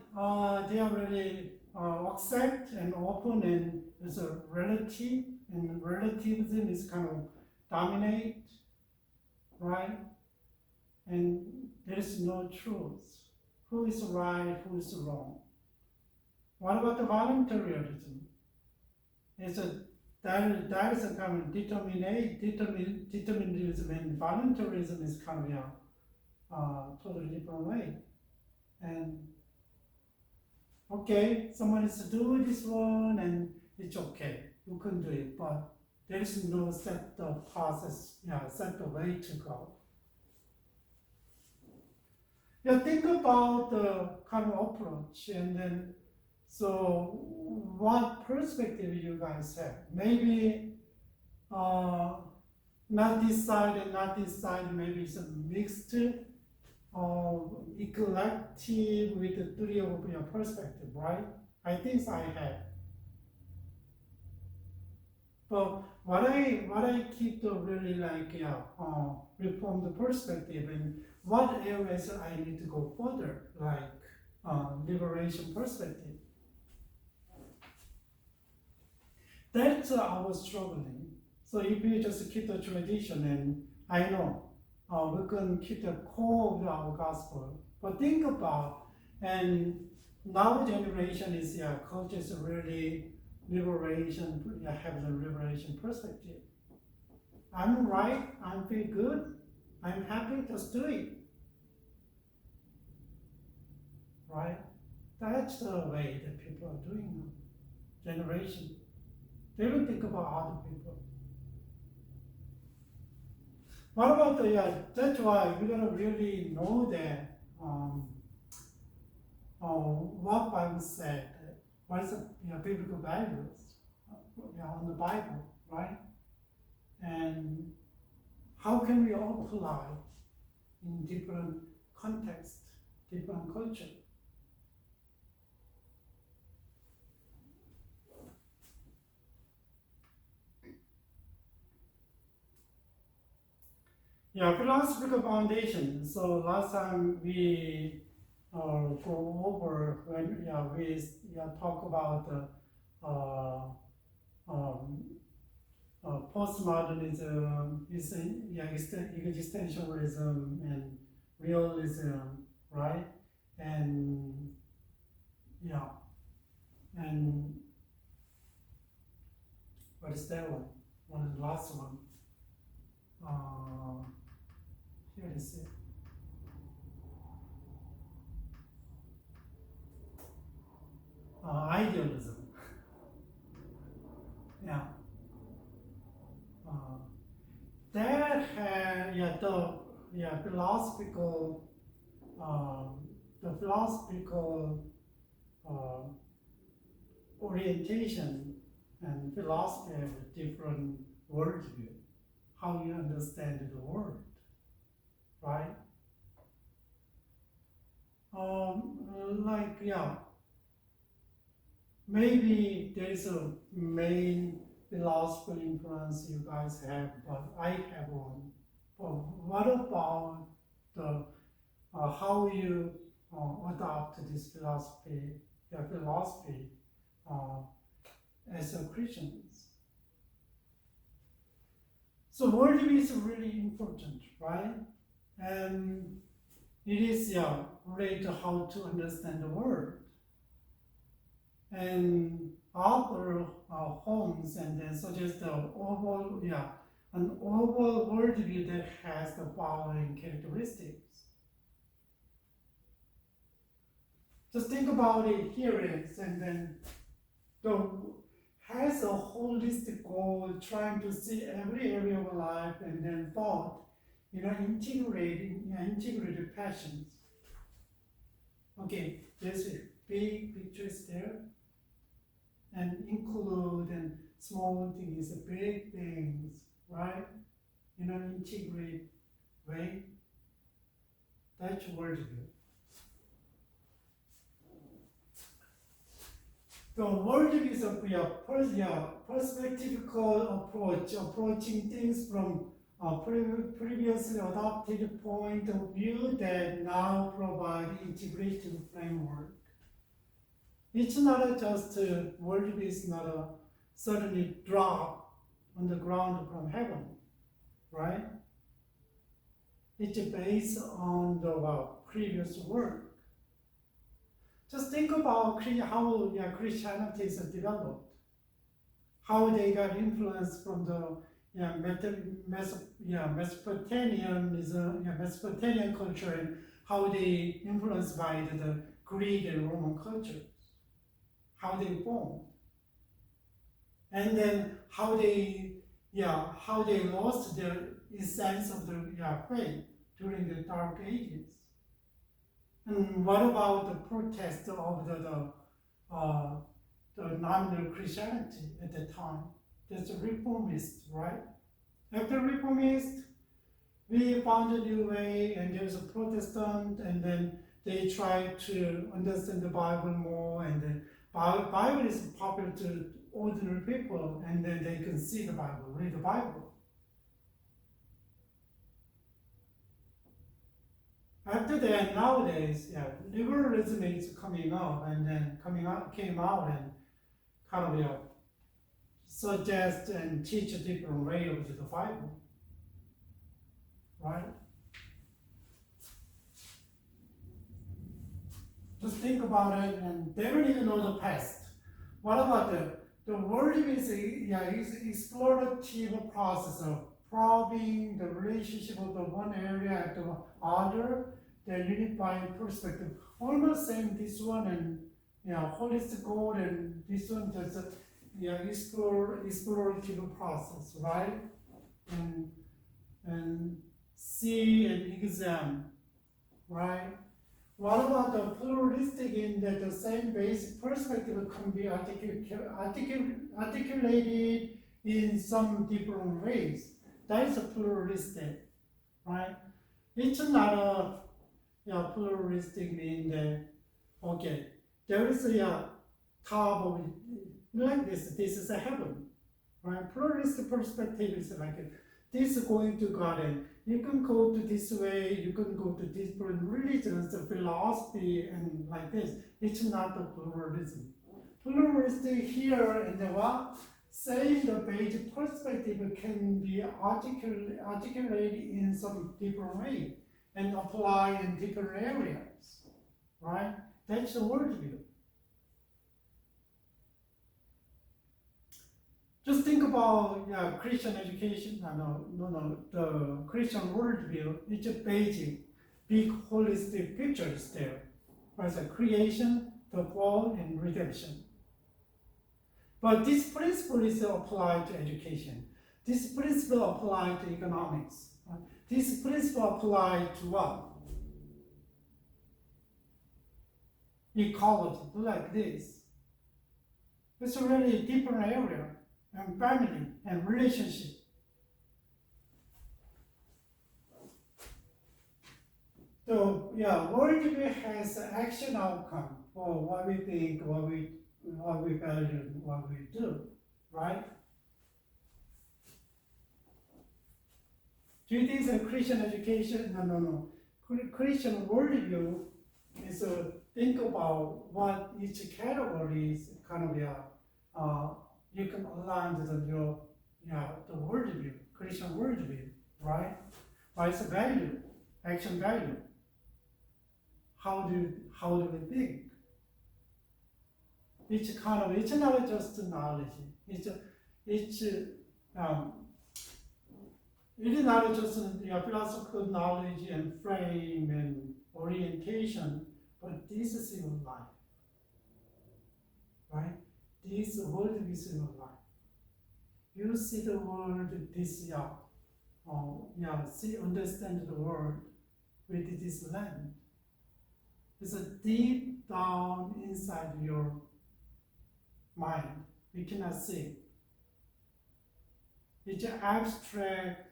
Speaker 1: they are really accept and open, and there's a relative, and relativism is kind of dominate, right? And there is no truth. Who is right, who is wrong? What about the voluntarism? That is a kind of determinism, and voluntarism is kind of totally different way. And okay, someone is to do this one, and it's okay, you can do it, but there is no set of process, set of way to go. Yeah, think about the kind of approach, and then, so what perspective you guys have? Maybe not this side and not this side, maybe it's a mixed eclectic with the three of your perspective, right? I think I have. But what I keep to really like, reform the perspective, and what areas I need to go further, like liberation perspective. That's I was struggling. So if we just keep the tradition, and I know we can keep the core of our gospel, but think about, and now generation is culture is really liberation, have the liberation perspective. I'm right, I'm feel good, I'm happy, just do it. Right? That's the way that people are doing now. Generation. They don't think about other people. What about the, that's why we gotta really know that what Bible said, what is the biblical values on the Bible, right? And how can we apply in different contexts, different culture? Yeah, philosophical foundation. So last time we go over when we talk about postmodernism, existentialism, and realism, right? And and what is that one? One of the last one. Here is it. Idealism. Yeah. That had the philosophical orientation and philosophy have a different worldview. How you understand the world, right? Maybe there is a main philosophical influence you guys have, but I have one. But what about the how you adopt this philosophy as a Christians? So worldview is really important, right? And it is related to how to understand the world. And author Holmes and then suggest an overall worldview that has the following characteristics. Just think about it here is, and then has a holistic goal, trying to see every area of life and then thought, integrated passions. Okay, there's a big pictures there, and include and small things, big things, right? Integrate way. That's worldview. The worldview is a perspectival approach, approaching things from a previously adopted point of view that now provide integrated framework. It's not just worldview is not a suddenly drop on the ground from heaven, right? It's based on the previous work. Just think about how Christianity is developed, how they got influence from the Mesopotamian culture, and how they influenced by the Greek and Roman cultures, how they formed, and then how they lost their essence of the faith during the Dark Ages. And what about the protest of the nominal Christianity at the time? There's a reformist, right? After reformist, we found a new way, and there's a Protestant, and then they try to understand the Bible more, and the Bible is popular to ordinary people, and then they can see the Bible, read the Bible. After that, nowadays, liberalism is coming up, and then came out and kind of suggest and teach a different way of the Bible, right? Just think about it, and they don't even know the past. What about the worldview is explorative process of probing the relationship of the one area at the other, the unifying perspective. Almost same this one and holistic goal, and this one just explorative process, right? And see and examine, right? What about the pluralistic in that the same basic perspective can be articulated in some different ways? That is a pluralistic, right? It's not a pluralistic mean that, okay, there is a top of like this is a heaven, right? Pluralistic perspective is like this is going to God, and you can go to this way, you can go to different religions, the philosophy, and like this. It's not a pluralism. Pluralistic here in the saying the basic perspective can be articulated in some different way and apply in different areas, right? That's the worldview. Just think about Christian education. The Christian worldview. It's a basic, big holistic picture is there. Right? So creation, the fall, and redemption. But this principle is applied to education. This principle applied to economics. Right? This principle applied to what? Ecology, like this. It's a really different area. And family and relationship. So worldview has action outcome for what we think, what we value, what we do, right? Do you think that Christian education? No. Christian worldview is think about what each category is kind of you can align to the worldview, Christian worldview, right? But it's a value, action value. How do we think? It's not just knowledge. It is not just philosophical knowledge and frame and orientation, but this is your life, right? this world is your life. You see the world this understand the world with this land. It's a deep down inside your mind. We cannot see. It's an abstract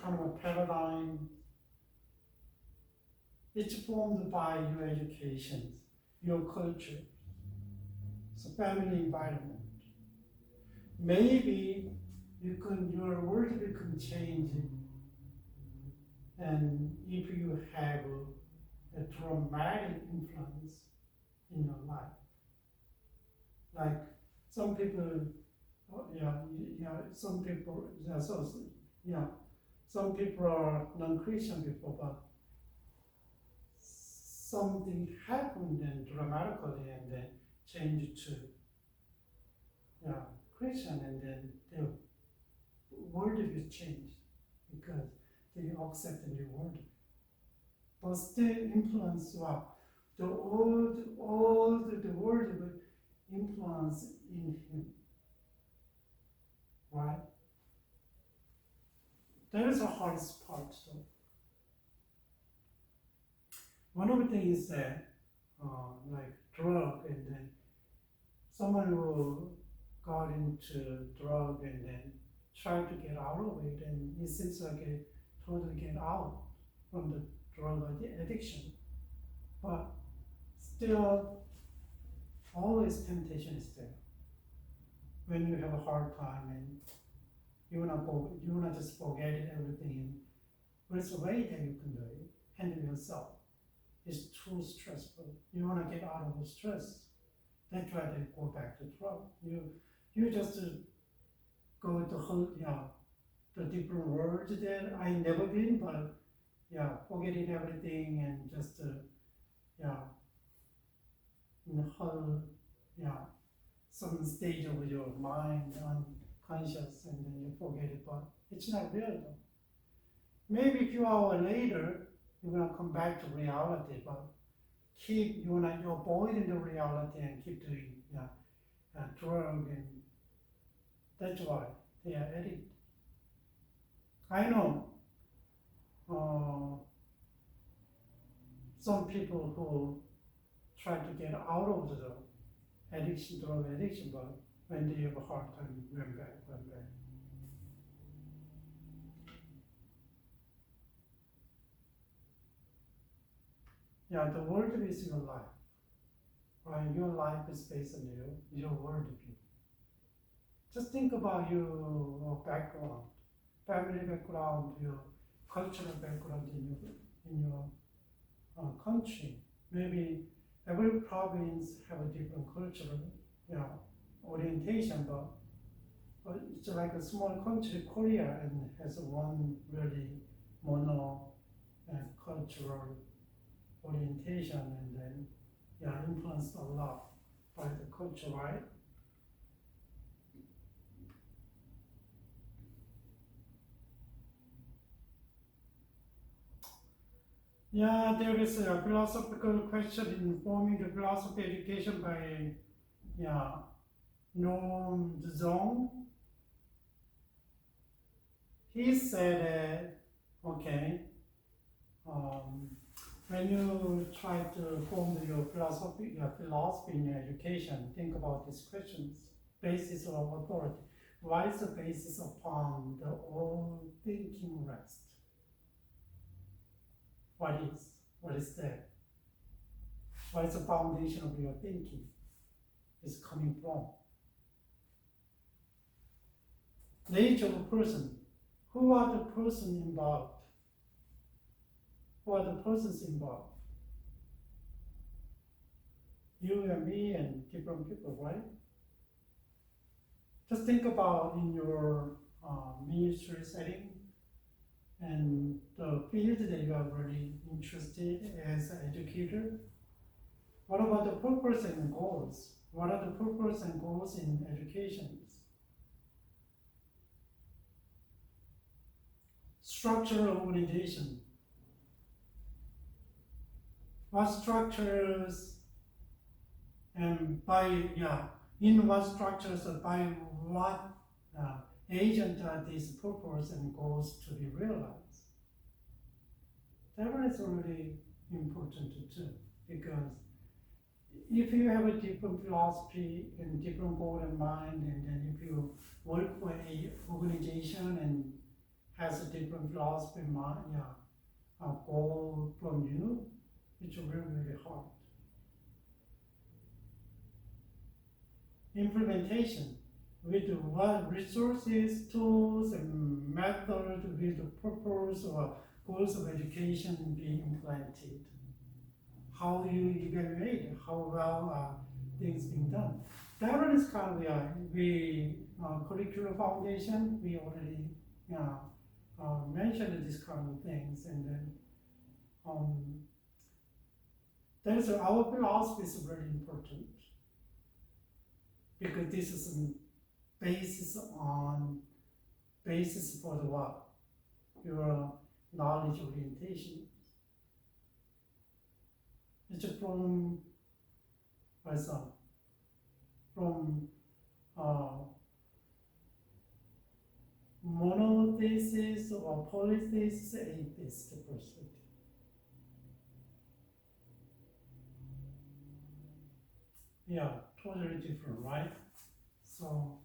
Speaker 1: kind of a paradigm. It's formed by your education, your culture, so family environment. Maybe your world will change, and if you have a traumatic influence in your life, like some people, some people are non-Christian people, but something happened and dramatically, and then changed to Christian, and then the world will change because they accept the new world. But still influence the world will influence in him. Right? That is the hardest part though. One of the things is that like drug, and then someone who got into drug and then tried to get out of it, and it seems like it totally get out from the drug addiction. But still, always temptation is there. When you have a hard time and you wanna just forget everything, there's a way that you can do it. Handle yourself. It's too stressful. You wanna get out of the stress. That's why they go back to drug. You just go to the different world that I never been, but forgetting everything and just in the whole some stage of your mind unconscious, and then you forget it, but it's not real though. Maybe a few hours later you're gonna come back to reality, but you wanna avoid the reality and keep doing drug, and that's why they are addicted. I know some people who try to get out of the drug addiction, but when they have a hard time, went back. The world is your life. Right? Your life is based on your worldview. Just think about your background, family background, your cultural background in your country. Maybe every province have a different cultural orientation, but it's like a small country, Korea, and has one really mono cultural orientation, and then influenced a lot by the culture, right? There is a philosophical question in forming the philosophy education by Noam Zong. He said, when you try to form your philosophy in education, think about these questions. Basis of authority. What is the basis upon the all thinking rest? What is there? What is the foundation of your thinking is coming from? Nature of a person. Who are the persons involved? Who are the persons involved? You and me and different people, right? Just think about in your ministry setting and the field that you are really interested as an educator. What about the purpose and goals? What are the purpose and goals in education? Structural organization. What structures and by in what structures, by what agent are these purpose and goals to be realized. That one is really important too, because if you have a different philosophy and different goal in mind, and then if you work for a organization and has a different philosophy in mind, a goal from you, it's really hard. Implementation with what resources, tools, and methods with the purpose or goals of education being implemented. How you evaluate how well things being done. That one is kind of curricular foundation. We already mentioned these kind of things, and then there's our philosophy is very important, because this is a basis for the what? Your knowledge orientation. It's from monothesis or polythesis, atheist perspective. Yeah, totally different, right? So,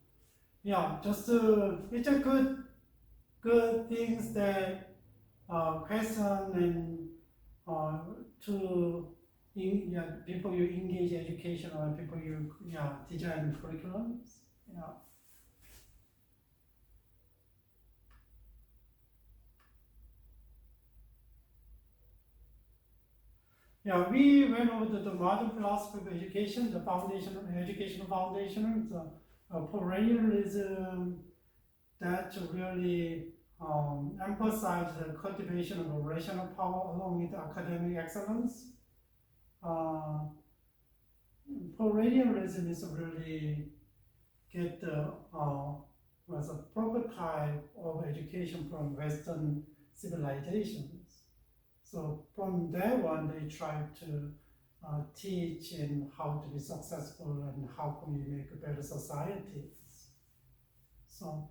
Speaker 1: yeah, just it's a good things that question and to people you engage education or people you design curriculums. We went over the modern philosophy of education, the foundation, educational foundation, the perennialism that really emphasize the cultivation of a rational power along with academic excellence. Perennialism is really get was a prototype of education from Western civilizations. So from that one, they try to teach in how to be successful and how can we make better societies. So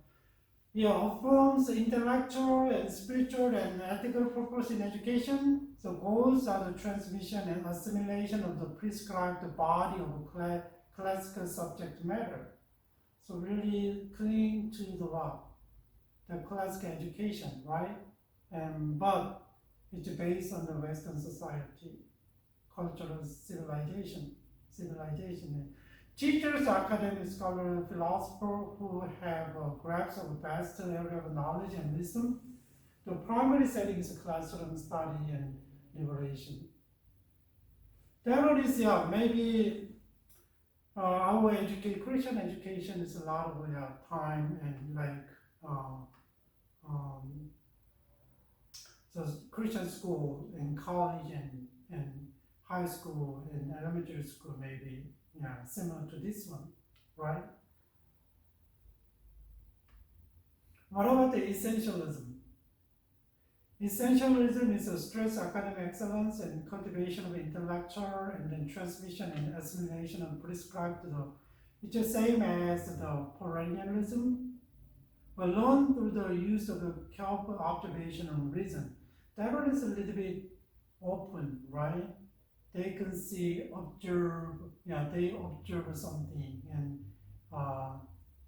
Speaker 1: affirms intellectual and spiritual and ethical purpose in education. So goals are the transmission and assimilation of the prescribed body of classical subject matter. So really cling to the classical education, right? But it's based on the Western society, cultural civilization. Teachers, academic scholars, philosophers who have a grasp of a vast area of knowledge and wisdom. The primary setting is classroom study and liberation. There is, maybe our Christian education is a lot of time and so Christian school and college and high school and elementary school maybe similar to this one, right? What about the essentialism? Essentialism is a stress academic excellence and cultivation of intellectual and then transmission and assimilation of prescribed it's the same as the perennialism, but learned through the use of the careful observation and reason. That one is a little bit open, right? They can see, they observe something and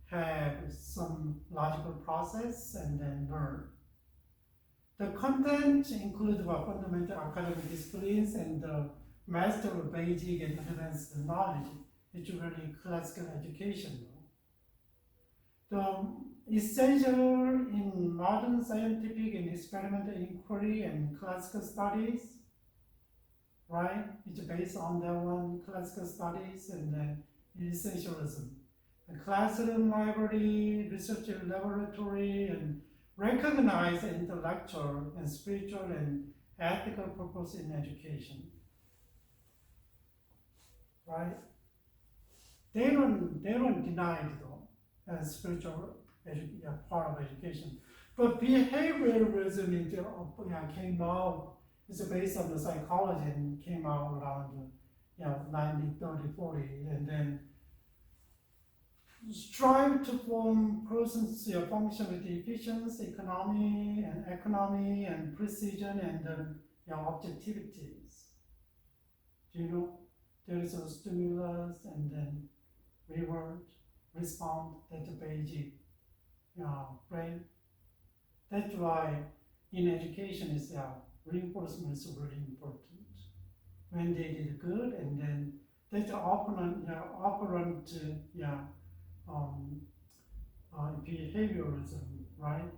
Speaker 1: have some logical process and then learn. The content includes fundamental academic disciplines and the master of basic and advanced knowledge. It's really classical education. The essential in modern scientific and experimental inquiry and classical studies, right? It's based on that one, classical studies and then essentialism. The classroom, library, research laboratory, and recognize the intellectual and spiritual and ethical purpose in education, right? They don't deny it though, as spiritual part of education. But behavioralism came out, it's based on the psychology and came out around 1930, 40, and then strive to form persons function with efficiency, economy and precision and objectivities. Do you know? There is a stimulus and then reward, respond, that's a basic brain. That's why in education is reinforcement is really important. When they did good and then that's operant behaviorism, right?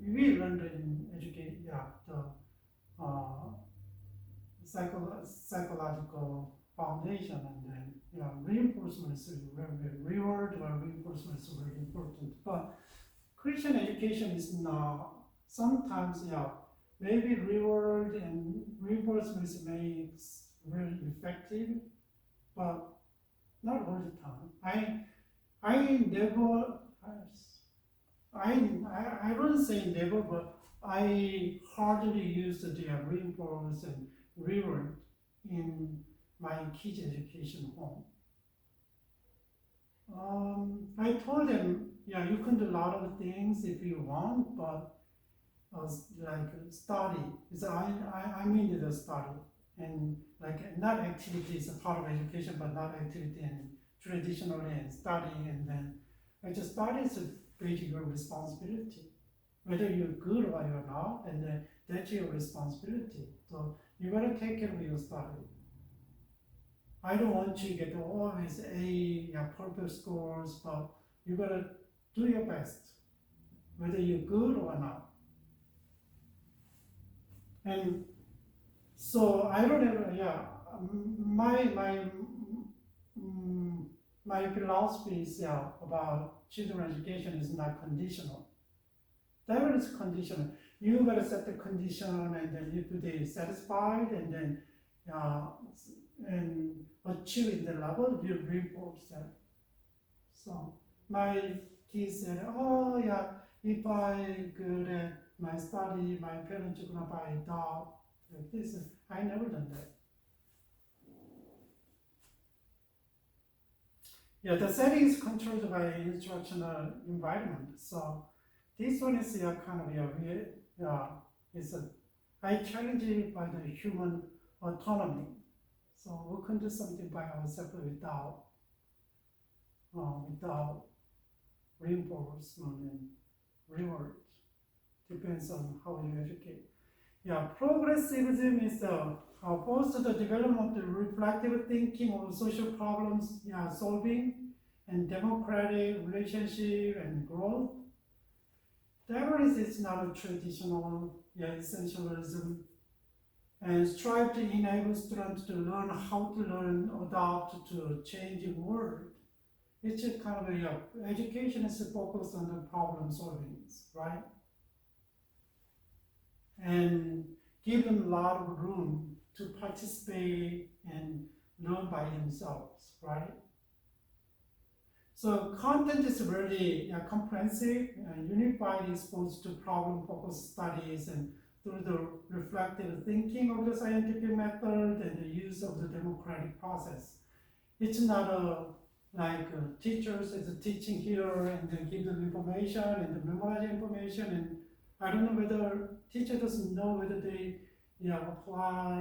Speaker 1: We learned in education, the psychological foundation, and then reinforcement is very reward or reinforcement is very important. But Christian education is not sometimes maybe reward and reinforcement makes very effective, but not all the time. I wouldn't say never, but I hardly use the reinforce and reward in my kids' education home. I told them, you can do a lot of things if you want, but like study. So I mean the study, and like not activity is a part of education, but not activity and traditionally and studying, and then just study is a basic responsibility. Whether you're good or you're not, and then that's your responsibility. So you gotta take care of your study. I don't want you to get always A, perfect scores, but you gotta do your best, whether you're good or not. And so I don't have, my philosophy is about children education is not conditional. That one is conditional. You gotta set the condition, and then if they satisfied, and then and achieving the level, you reinforce that. So my kids said, oh yeah, if I good at my study, my parents are gonna buy a dog like this. I never done that. The setting is controlled by instructional environment. So this one is kind of I challenge it by the human autonomy. So we can do something by ourselves without reinforcement and reward. Depends on how you educate. Progressivism is both the development of reflective thinking of social problems solving and democratic relationship and growth. Diversity is not a traditional essentialism, and strive to enable students to learn how to learn, adapt to a changing world. It's a kind of education is focused on the problem solving, right? And give them a lot of room to participate and learn by themselves, right? So content is really comprehensive and unified, exposed to problem-focused studies and through the reflective thinking of the scientific method and the use of the democratic process. It's not like teachers is teaching here and then give them information and then memorize information, and I don't know whether teacher doesn't know whether they apply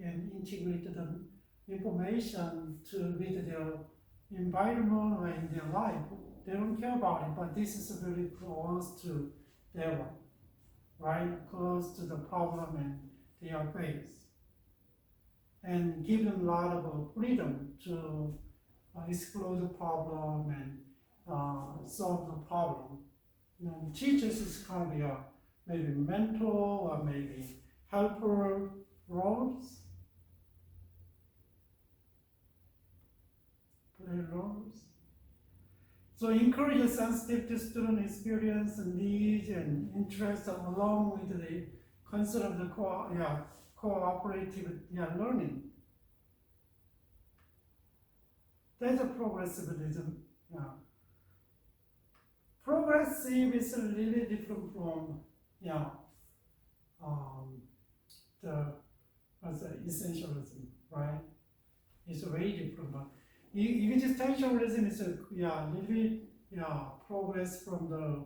Speaker 1: and integrate the information to with their environment or in their life. They don't care about it, but this is very close to their one, right? Close to the problem and their face. And give them a lot of freedom to explore the problem and solve the problem. And teachers is kind of maybe mentor or maybe helper roles. Play roles. So encourage a sensitive to student experience and needs and interests along with the concept of the cooperative learning. That's a progressivism. Progressive is really different from the essentialism, right? It's very different. Existentialism is a little bit progress from the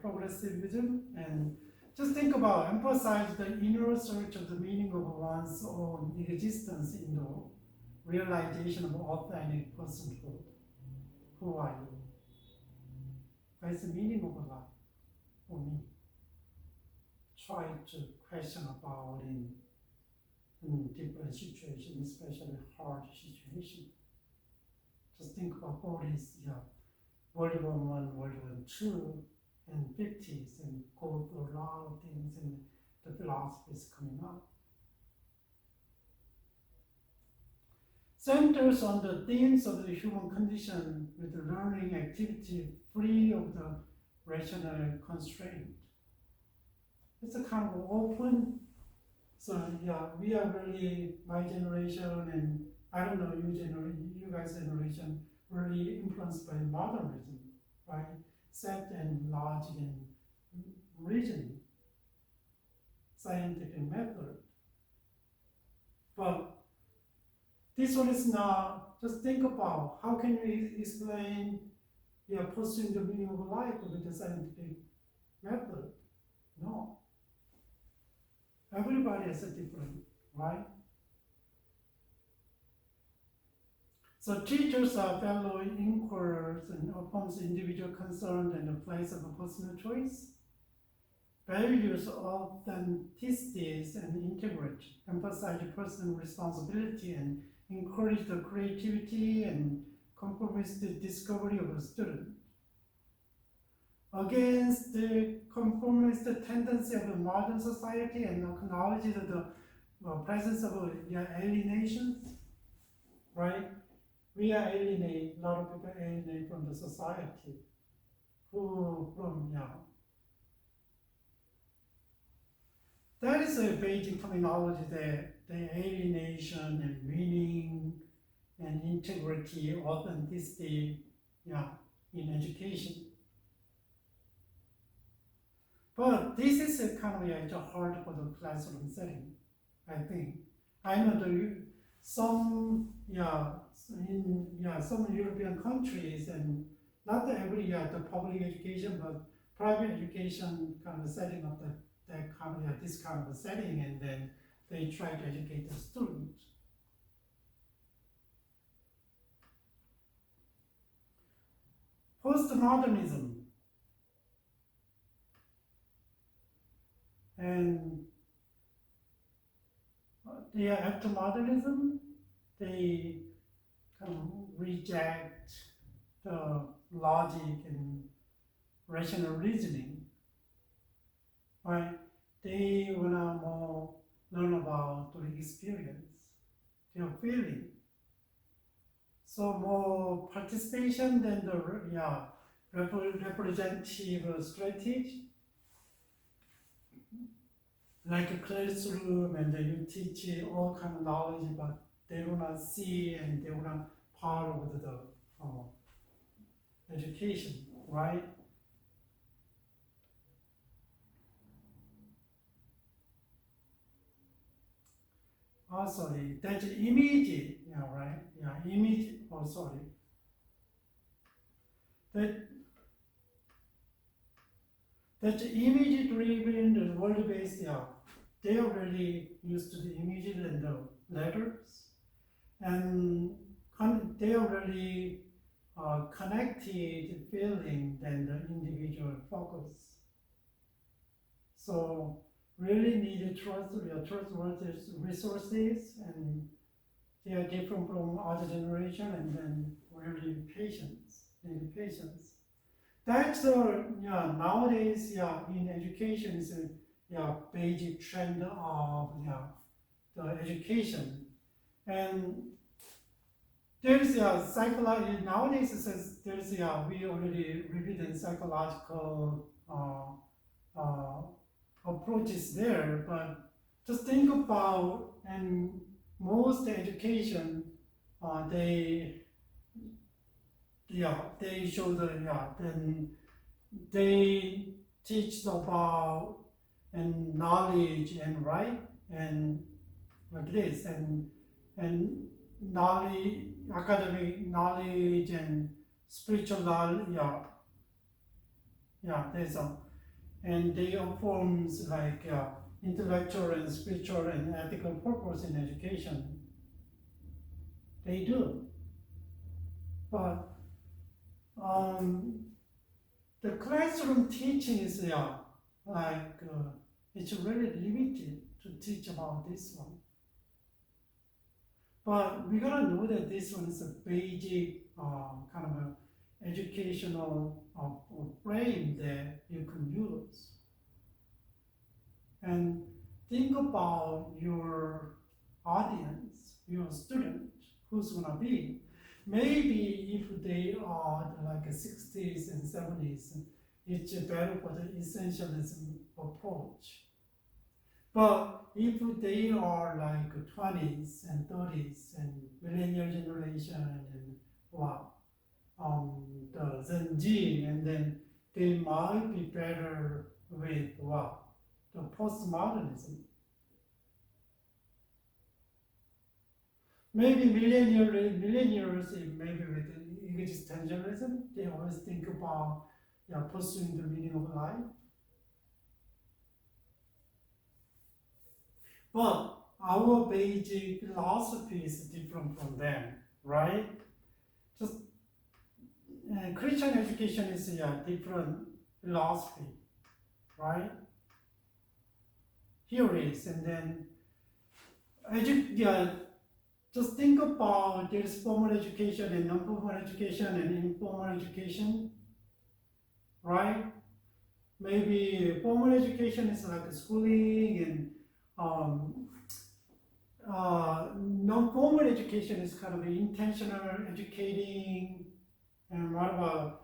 Speaker 1: progressivism, and just think about emphasize the inner search of the meaning of one's own existence in the realization of authentic personhood. Who are you? That's the meaning of life for me. Try to question about in different situations, especially hard situations. Just think about all these, World War I, World War II, and 50s, and go through a lot of things, and the philosophies coming up. Centers on the themes of the human condition with the learning activity free of the rational constraint. It's a kind of open. So we are really, my generation, and I don't know you guys' generation, really influenced by modernism, right? Set and logic and reasoning, scientific method. But this one is not, just think about how can you explain pursuing the meaning of life with the scientific method? No. Everybody has a different, right? So teachers are fellow inquirers and affirms individual concern and the place of a personal choice. Values authenticity and integrity, emphasize personal responsibility and encourage the creativity and conformist discovery of a student. Against the conformist tendency of the modern society and acknowledge the presence of alienations, right? We are alienate, a lot of people alienate from the society. That is a basic terminology there, the alienation and meaning and integrity, authenticity, in education. But this is a kind of hard for the classroom setting, I think. I know some European countries, and not every the public education, but private education kind of setting up this kind of a setting, and then they try to educate the students. Postmodernism. And after modernism, they kind of reject the logic and rational reasoning, right? They wanna more learn about the experience, their feeling. So more participation than the representative strategy. Like a classroom, and you teach all kind of knowledge, but they will not see and they will not part of the education, right? Sorry, that's image, right? Image, sorry. That's image driven, the world-based, they are really used to the images and the letters, and they are really connected feeling than the individual focus. So really need trustworthy resources, and they are different from other generation, and then really patience. That's nowadays in education is a basic trend of the education, and there's a psychology nowadays. It says there's we already reviewed psychological approaches there, but just think about, and most education they show then they teach about and knowledge and right and like this, and knowledge, academic knowledge and spiritual knowledge, there's a, and they forms like intellectual and spiritual and ethical purpose in education. They do, but the classroom teaching is it's really limited to teach about this one. But we gotta know that this one is a basic kind of a educational frame that you can use. And think about your audience, your student, who's gonna be. Maybe if they are like 60s and 70s, it's better for the essentialism approach. But if they are like 20s and 30s and millennial generation and the Gen Z, and then they might be better with the postmodernism. Maybe millennials, maybe with existentialism, they always think about pursuing the meaning of life. But our basic philosophy is different from them, right? Just Christian education is a different philosophy, right? Here it is, and then just think about there's formal education and non-formal education and informal education, right? Maybe formal education is like schooling, and non-formal education is kind of intentional educating, and what about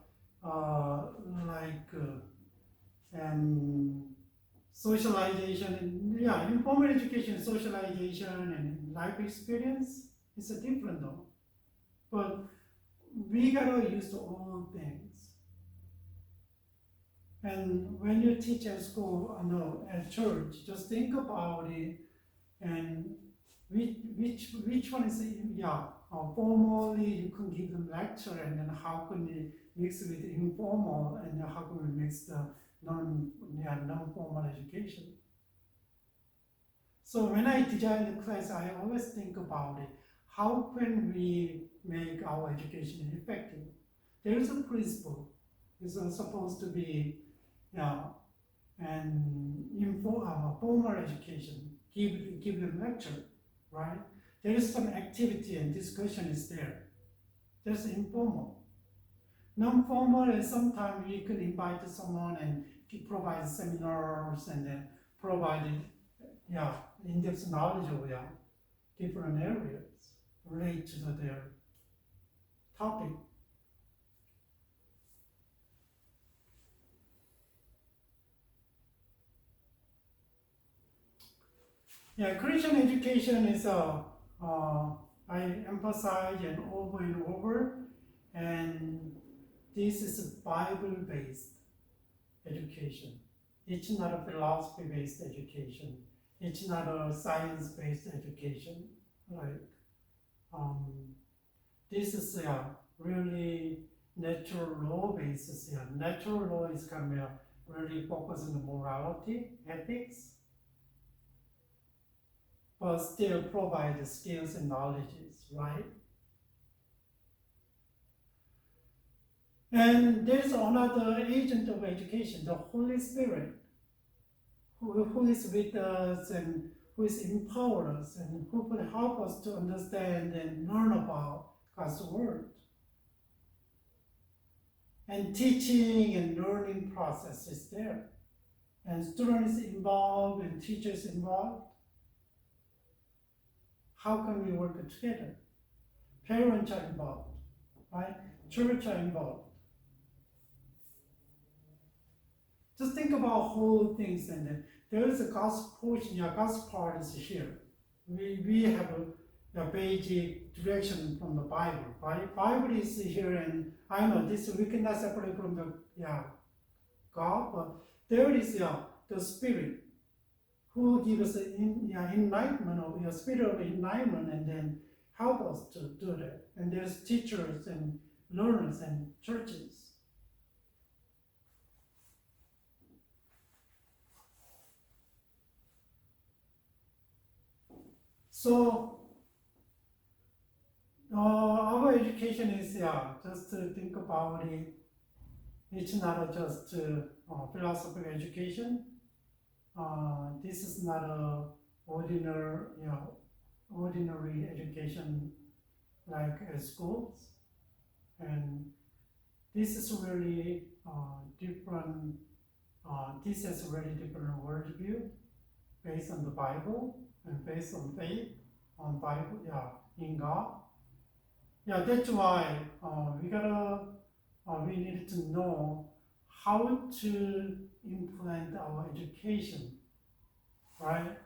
Speaker 1: socialization, and informal education, socialization and life experience is a different though. But we gotta use all things. And when you teach at school, at church, just think about it, and which one is formally you can give them lecture, and then how can you mix with informal, and then how can we mix the non-formal education. So when I design the class, I always think about it. How can we make our education effective? There is a principle. It's supposed to be, formal education. Give them lecture, right? There is some activity and discussion is there. That's informal. Non-formal is sometimes we can invite someone and provide seminars and then provide in-depth knowledge of different areas related to their topic. Christian education is I emphasize and over, and this is Bible-based education. It's not a philosophy-based education. It's not a science-based education. This is really natural law basis. Natural law is kind of really focused on the morality, ethics, but still provide the skills and knowledges, right? And there's another agent of education, the Holy Spirit, who is with us and who is empower us and who can help us to understand and learn about God's Word. And teaching and learning process is there. And students involved and teachers involved. How can we work together? Parents are involved, right? Church are involved. Just think about whole things, and then there is a God's portion, God's part is here. We have a basic direction from the Bible, right? Bible is here, and I know this we cannot separate from the God, but there is the Spirit who gives us enlightenment, or spirit of enlightenment, and then help us to do that. And there's teachers and learners and churches. So our education is just to think about it. It's not just philosophical education. This is not a ordinary education like at schools, and this is really different. This is a really different worldview based on the Bible and based on faith on Bible, in God. That's why we need to know how to implement our education, right?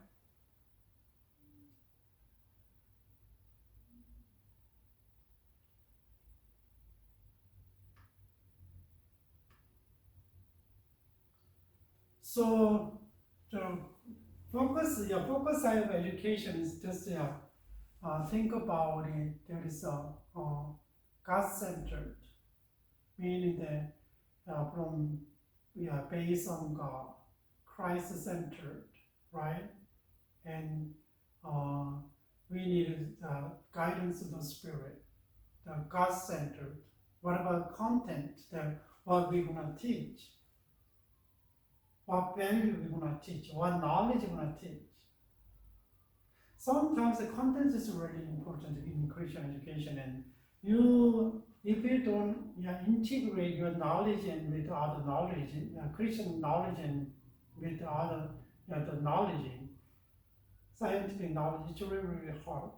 Speaker 1: So the focus side of education is just think about it. There is God-centered, meaning that based on God, Christ-centered, right? And we need guidance of the Spirit, the God-centered. What about content? What we're gonna teach? What value we're gonna teach? What knowledge we're gonna teach? Sometimes the content is really important in Christian education, and if you don't integrate your knowledge and with other knowledge, Christian knowledge and with other the knowledge, scientific knowledge, it's really, really hard.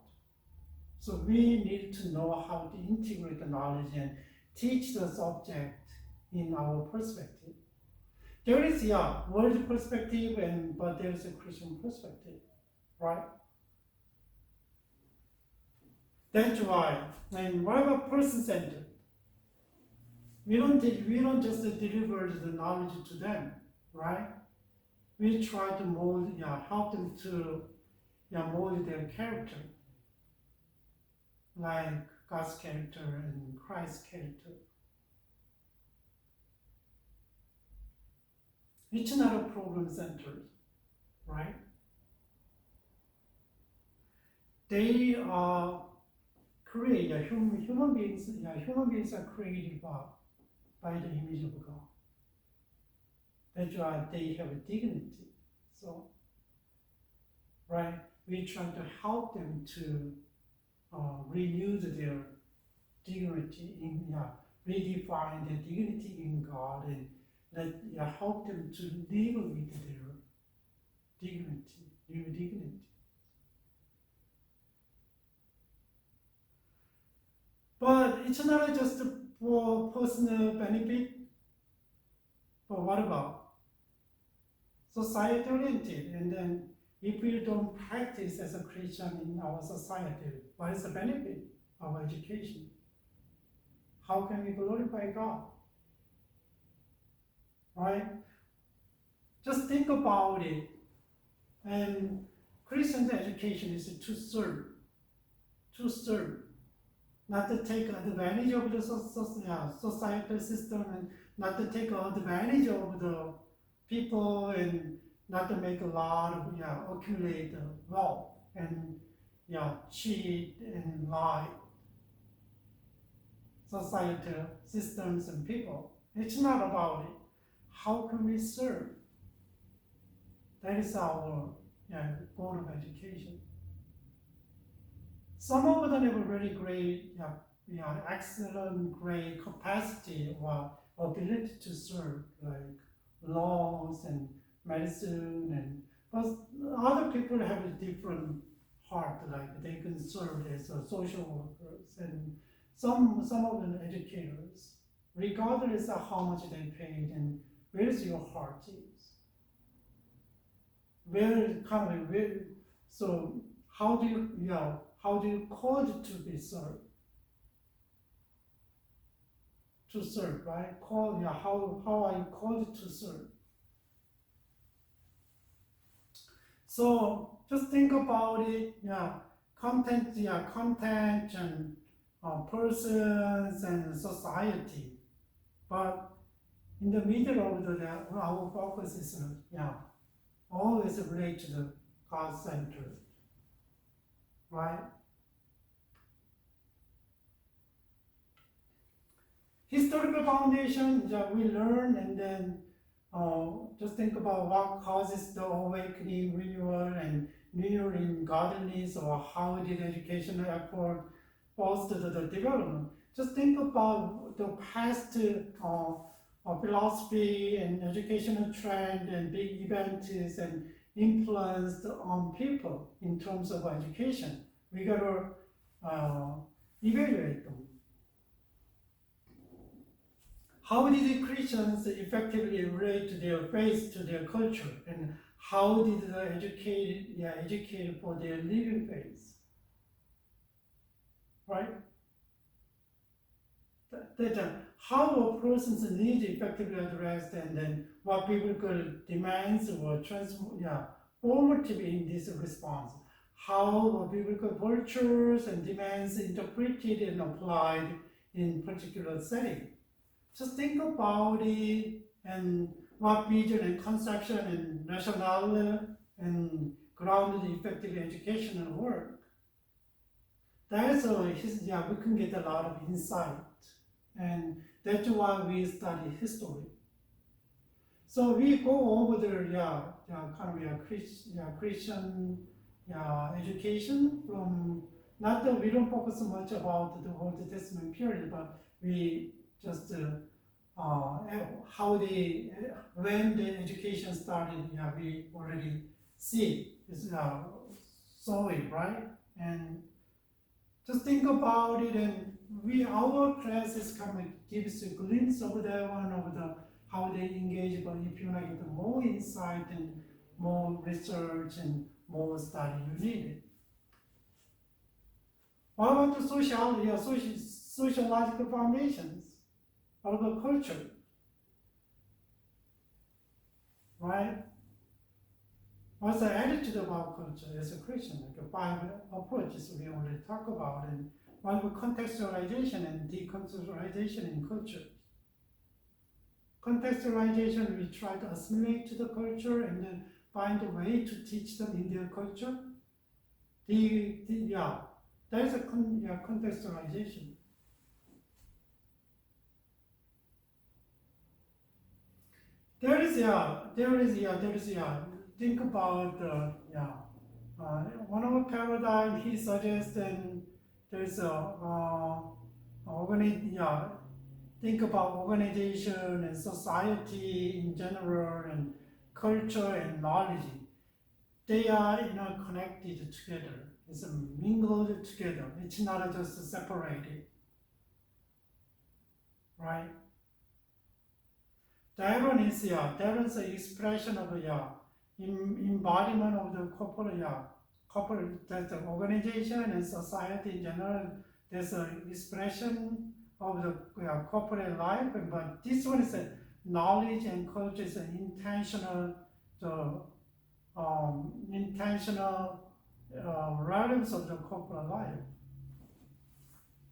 Speaker 1: So we need to know how to integrate the knowledge and teach the subject in our perspective. There is world perspective, but there is a Christian perspective, right? That's why. And what about person-centered? We don't just deliver the knowledge to them, right? We try to mold, help them to mold their character, like God's character and Christ's character. It's not a problem-centered, right? They are created, human beings are created by the image of God. That's why they have a dignity. So, right, we try to help them to renew their dignity redefine their dignity in God, and help them to live with their dignity, new dignity. But it's not just for personal benefit, but what about society oriented? And then if we don't practice as a Christian in our society, what is the benefit of education? How can we glorify God? Right? Just think about it. And Christian education is to serve, not to take advantage of the societal system, and not to take advantage of the people, and not to make a lot of accumulate wealth and cheat and lie societal systems and people. It's not about it. How can we serve? That is our goal of education. Some of them have a really great, excellent, great capacity or ability to serve, like laws and medicine, but other people have a different heart, like they can serve as social workers, and some of them educators, regardless of how much they paid and where your heart is. So how do you call it to be served? To serve, right? How are you called to serve? So just think about it. content and persons and society. But in the middle of our focus is always relate to the God center, right? Historical foundation, we learn and then just think about what causes the awakening, renewal, and renewal in godliness, or how did educational effort foster the development. Just think about the past philosophy and educational trend and big events and influenced on people in terms of education. We gotta evaluate them. How did the Christians effectively relate to their faith, to their culture, and how did they educate for their living faith? Right? How a person's needs effectively addressed, and then what biblical demands were formative in this response. How biblical virtues and demands interpreted and applied in particular setting. Just think about it and what vision and conception and rationale and grounded effective educational work. That's we can get a lot of insight, and that's why we study history. So we go over the Christian education from we don't focus much about the Old Testament period, but we just when the education started, we already see saw it, right? And just think about it, and our classes gives a glimpse of that one, of how they engage. But if you get more insight and more research and more study, you need it. What about the sociological foundations? What about culture? Right? What's the attitude about culture as a Christian? Like the Bible approaches we already talk about, and what about contextualization and decontextualization in culture? Contextualization, we try to assimilate to the culture and then find a way to teach them in their culture. That is a contextualization. There is think about one of the paradigm he suggests, and there's think about organization and society in general, and culture and knowledge. They are connected together. It's mingled together. It's not just separated, right? That one is an expression of embodiment of the corporate, that's the organization and society in general. There's an expression of the corporate life, but this one is a knowledge and culture is an intentional realms of the corporate life.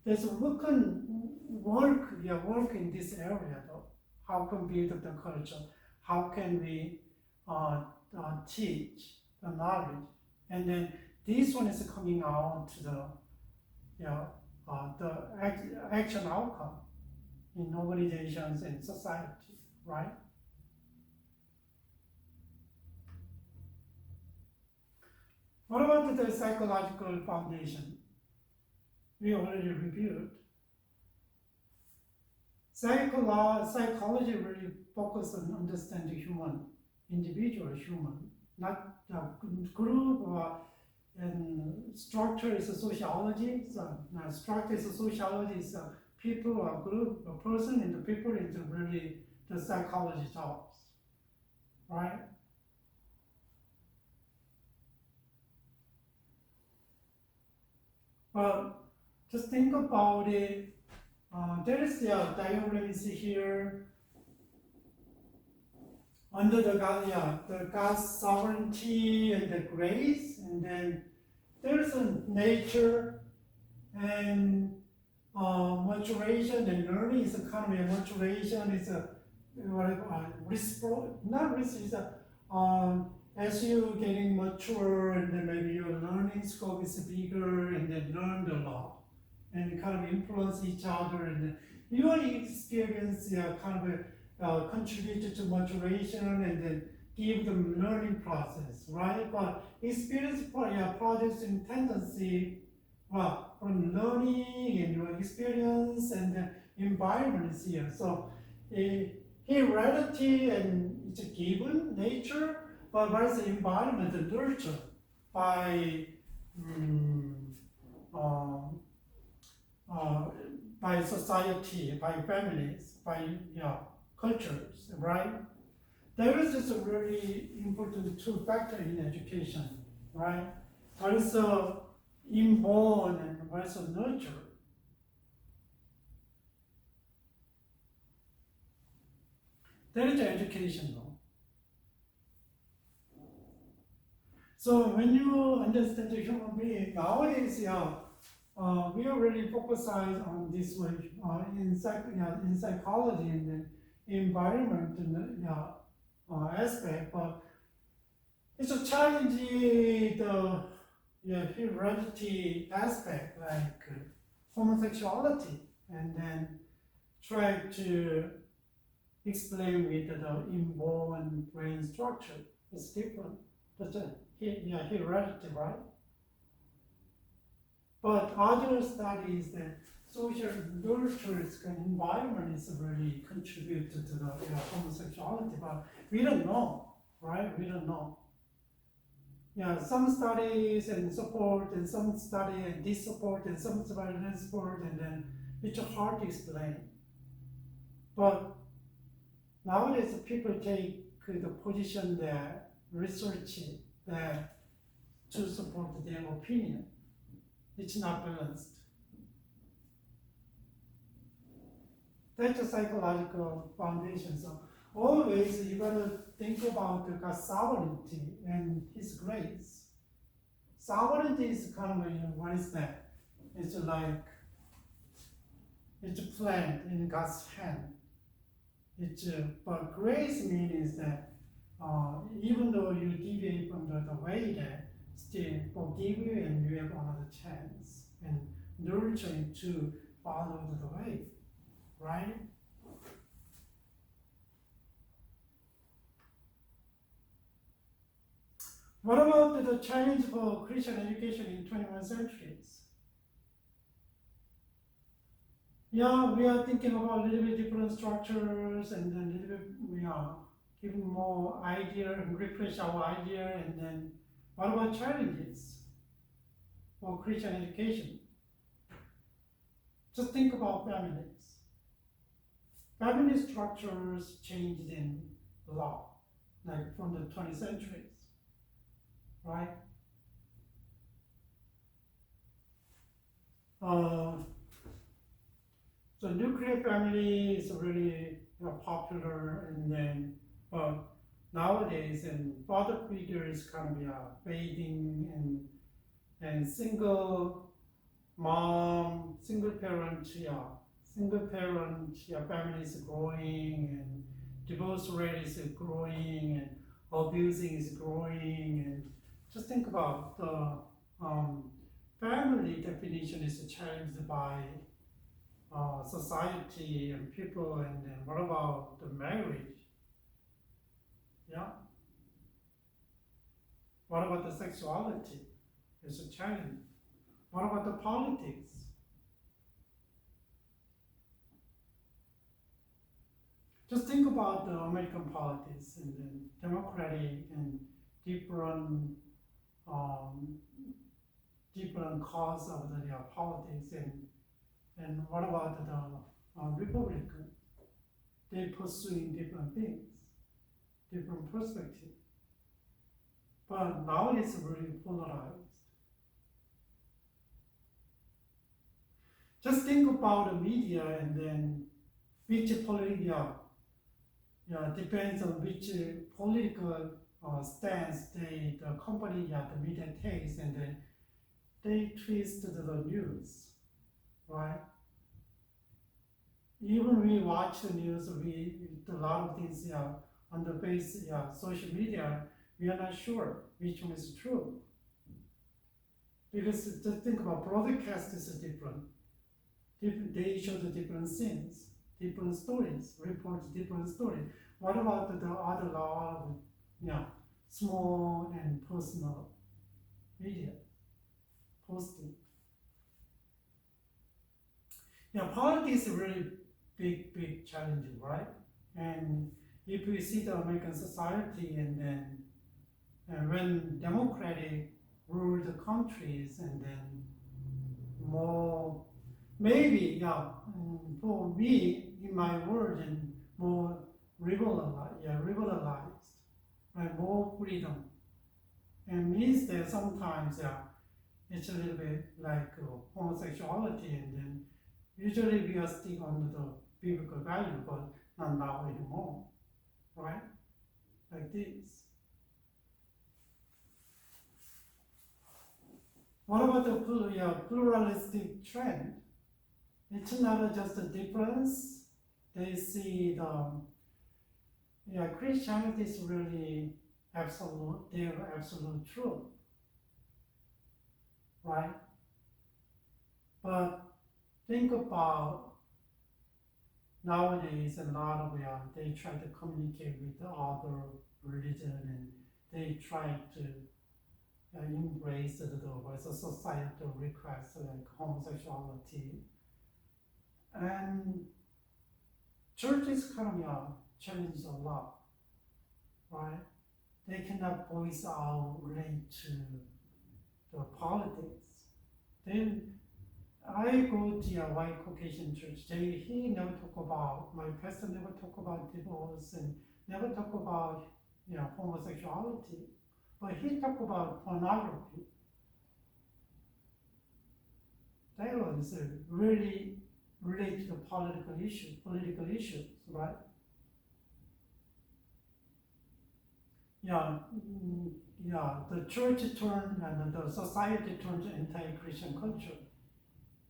Speaker 1: There's we can work in this area though. How can we build the culture? How can we teach the knowledge? And then this one is coming out to the action outcome in organizations and society, right? What about the psychological foundation? We already reviewed. Psychology really focuses on understanding individual human, not the group and structure is a sociology. So structure is a sociology, is a people, a group, a person, and the people is really the psychology talks, right? Well, just think about it. There is the diagrams here under the God's sovereignty and the grace, and then there's a nature and maturation and learning is a kind of a maturation is a not risk is a as you getting mature and then maybe your learning scope is bigger and then learn a lot and kind of influence each other and your experience kind of contribute to maturation and then give them learning process, right? But experience projects in tendency, well, from learning and your experience and environment is here. So heredity and it's a given nature, but what is the environment and nurture by society, by families, by cultures, right? There is just a very important two factor in education, right? What is the inborn and what is the nurture? That is the education though. So when you understand the human being, nowadays, we are really focused on this way in psychology and the environment and aspect, but it's a challenging the heredity aspect, like homosexuality, and then try to explain with the inborn brain structure. It's different. That's heredity, right? But other studies that social nurtures and environment is really contributed to the homosexuality, but we don't know, right? We don't know. Some studies and support, and some study and dissupport, and some study and support, and then it's hard to explain. But nowadays, people take the position that research that to support their opinion. It's not balanced. That's a psychological foundation. So always you gotta think about God's sovereignty and His grace. Sovereignty is kind of what is that? It's like it's planned in God's hand. But grace means that even though you deviate from the way, that still forgive you and you have another chance and nurturing to follow the way, right? What about the challenge for Christian education in 21st centuries? We are thinking about a little bit different structures and then a little bit we are giving more idea and refresh our idea, and then what about challenges for Christian education? Just think about families. Family structures changed in a lot, like from the 20th centuries, right? So nuclear family is really popular, and then nowadays and father figures kind of fading, and single mom, single parent family is growing, and divorce rate is growing, and abusing is growing, and just think about the family definition is challenged by society and people, and then what about the marriage? What about the sexuality? It's a challenge. What about the politics? Just think about the American politics and then democratic and different cause of the politics, and what about the Republican? They pursuing different things, different perspective. But now it's really polarized. Just think about the media, and then which political, depends on which political stance the company, the media takes, and then they twisted the news, right? Even we watch the news, we a lot of things on the base social media, we are not sure which one is true. Because just think about broadcast is different. They show the different scenes, different stories, report different stories. What about the other lot of small and personal media posting? Politics is really big challenge, right? And if we see the American society and when democratic rule the countries and then more, maybe, for me, in my word, and more liberalized, right? More freedom. And means that sometimes, it's a little bit like homosexuality, and then usually we are still under the biblical value, but not now anymore, right? Like this. What about the pluralistic trend? It's not just a difference. They see the Christianity is really absolute, their absolute truth, right? But think about nowadays, a lot of they try to communicate with the other religion, and they try to embrace the societal requests like homosexuality. And churches kind of challenged a lot, right? They cannot voice out relate to the politics. Then I go to a white Caucasian church. He never talk about, my pastor never talk about divorce and never talk about homosexuality, but he talk about pornography. That was really related to political issues, right? The church turned and the society turned to anti-Christian culture.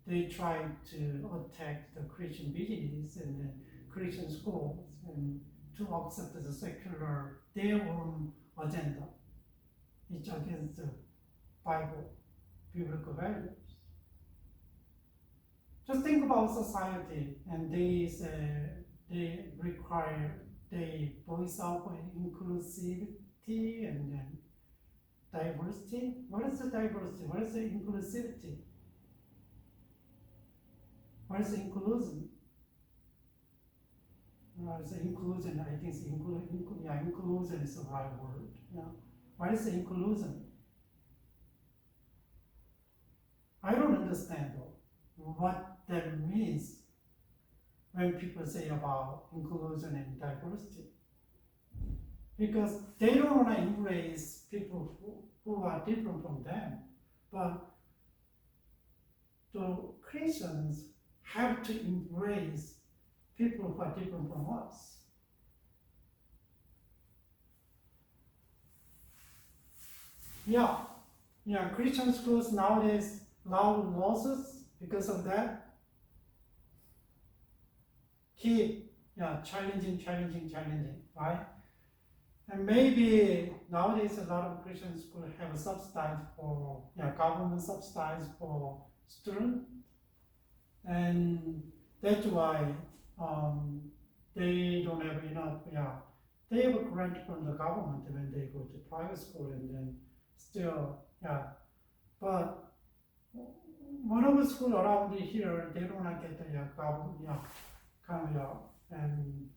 Speaker 1: They tried to attack the Christian business and the Christian schools and to accept the secular, their own agenda. It's against the Bible, biblical values. Just think about society, and they say they voice out for inclusivity and then diversity. What is the diversity? What is the inclusivity? What is the inclusion? It's the inclusion. I think it's inclusion is the right word. What is the inclusion? I don't understand what that means when people say about inclusion and diversity, because they don't want to embrace people who are different from them, but the Christians have to embrace people who are different from us. Christian schools nowadays allow losses because of that. Keep challenging, right? And maybe nowadays a lot of Christian schools have subsidized for government subsidized for students, and that's why they don't have enough. They have a grant from the government when they go to private school, and then still but one of the schools around here, they don't get the government and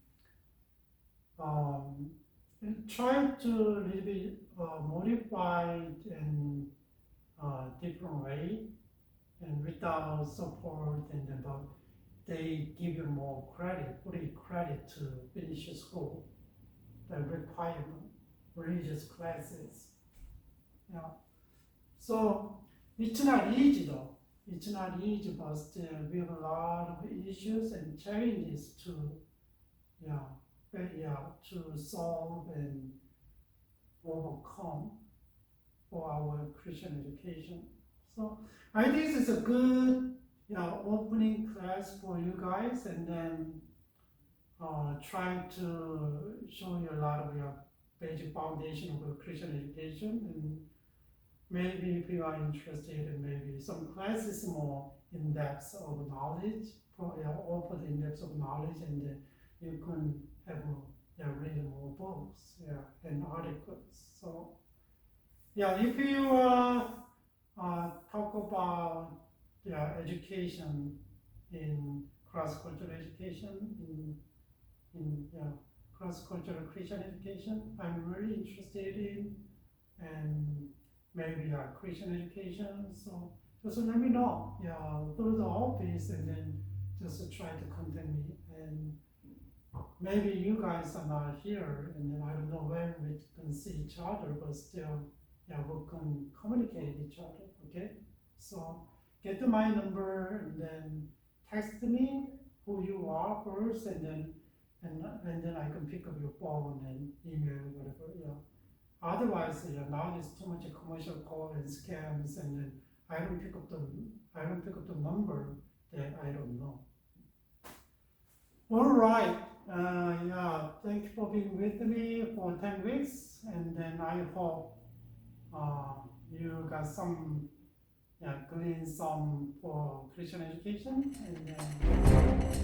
Speaker 1: try to little bit modify in different way and without support, and then but they give you more credit, free credit to finish school, the requirement, religious classes. So it's not easy though. It's not easy, but still we have a lot of issues and challenges to solve and overcome for our Christian education. So I think this is a good opening class for you guys, and then trying to show you a lot of your basic foundation of Christian education, and maybe if you are interested in maybe some classes more in depth of knowledge, open in depth of knowledge, and then you can have read more books, and articles. So if you talk about education in cross-cultural education, in cross-cultural Christian education, I'm really interested in, and maybe Christian education. So just let me know, through the office, and then just try to contact me. And maybe you guys are not here, and then I don't know when we can see each other, but still, we can communicate each other. Okay, so get to my number, and then text me who you are first, and then I can pick up your phone and email, whatever. Otherwise, now there's too much commercial call and scams, and then I don't pick up the number that I don't know. All right. Thank you for being with me for 10 weeks, and then I hope you got some glean some for Christian education, and then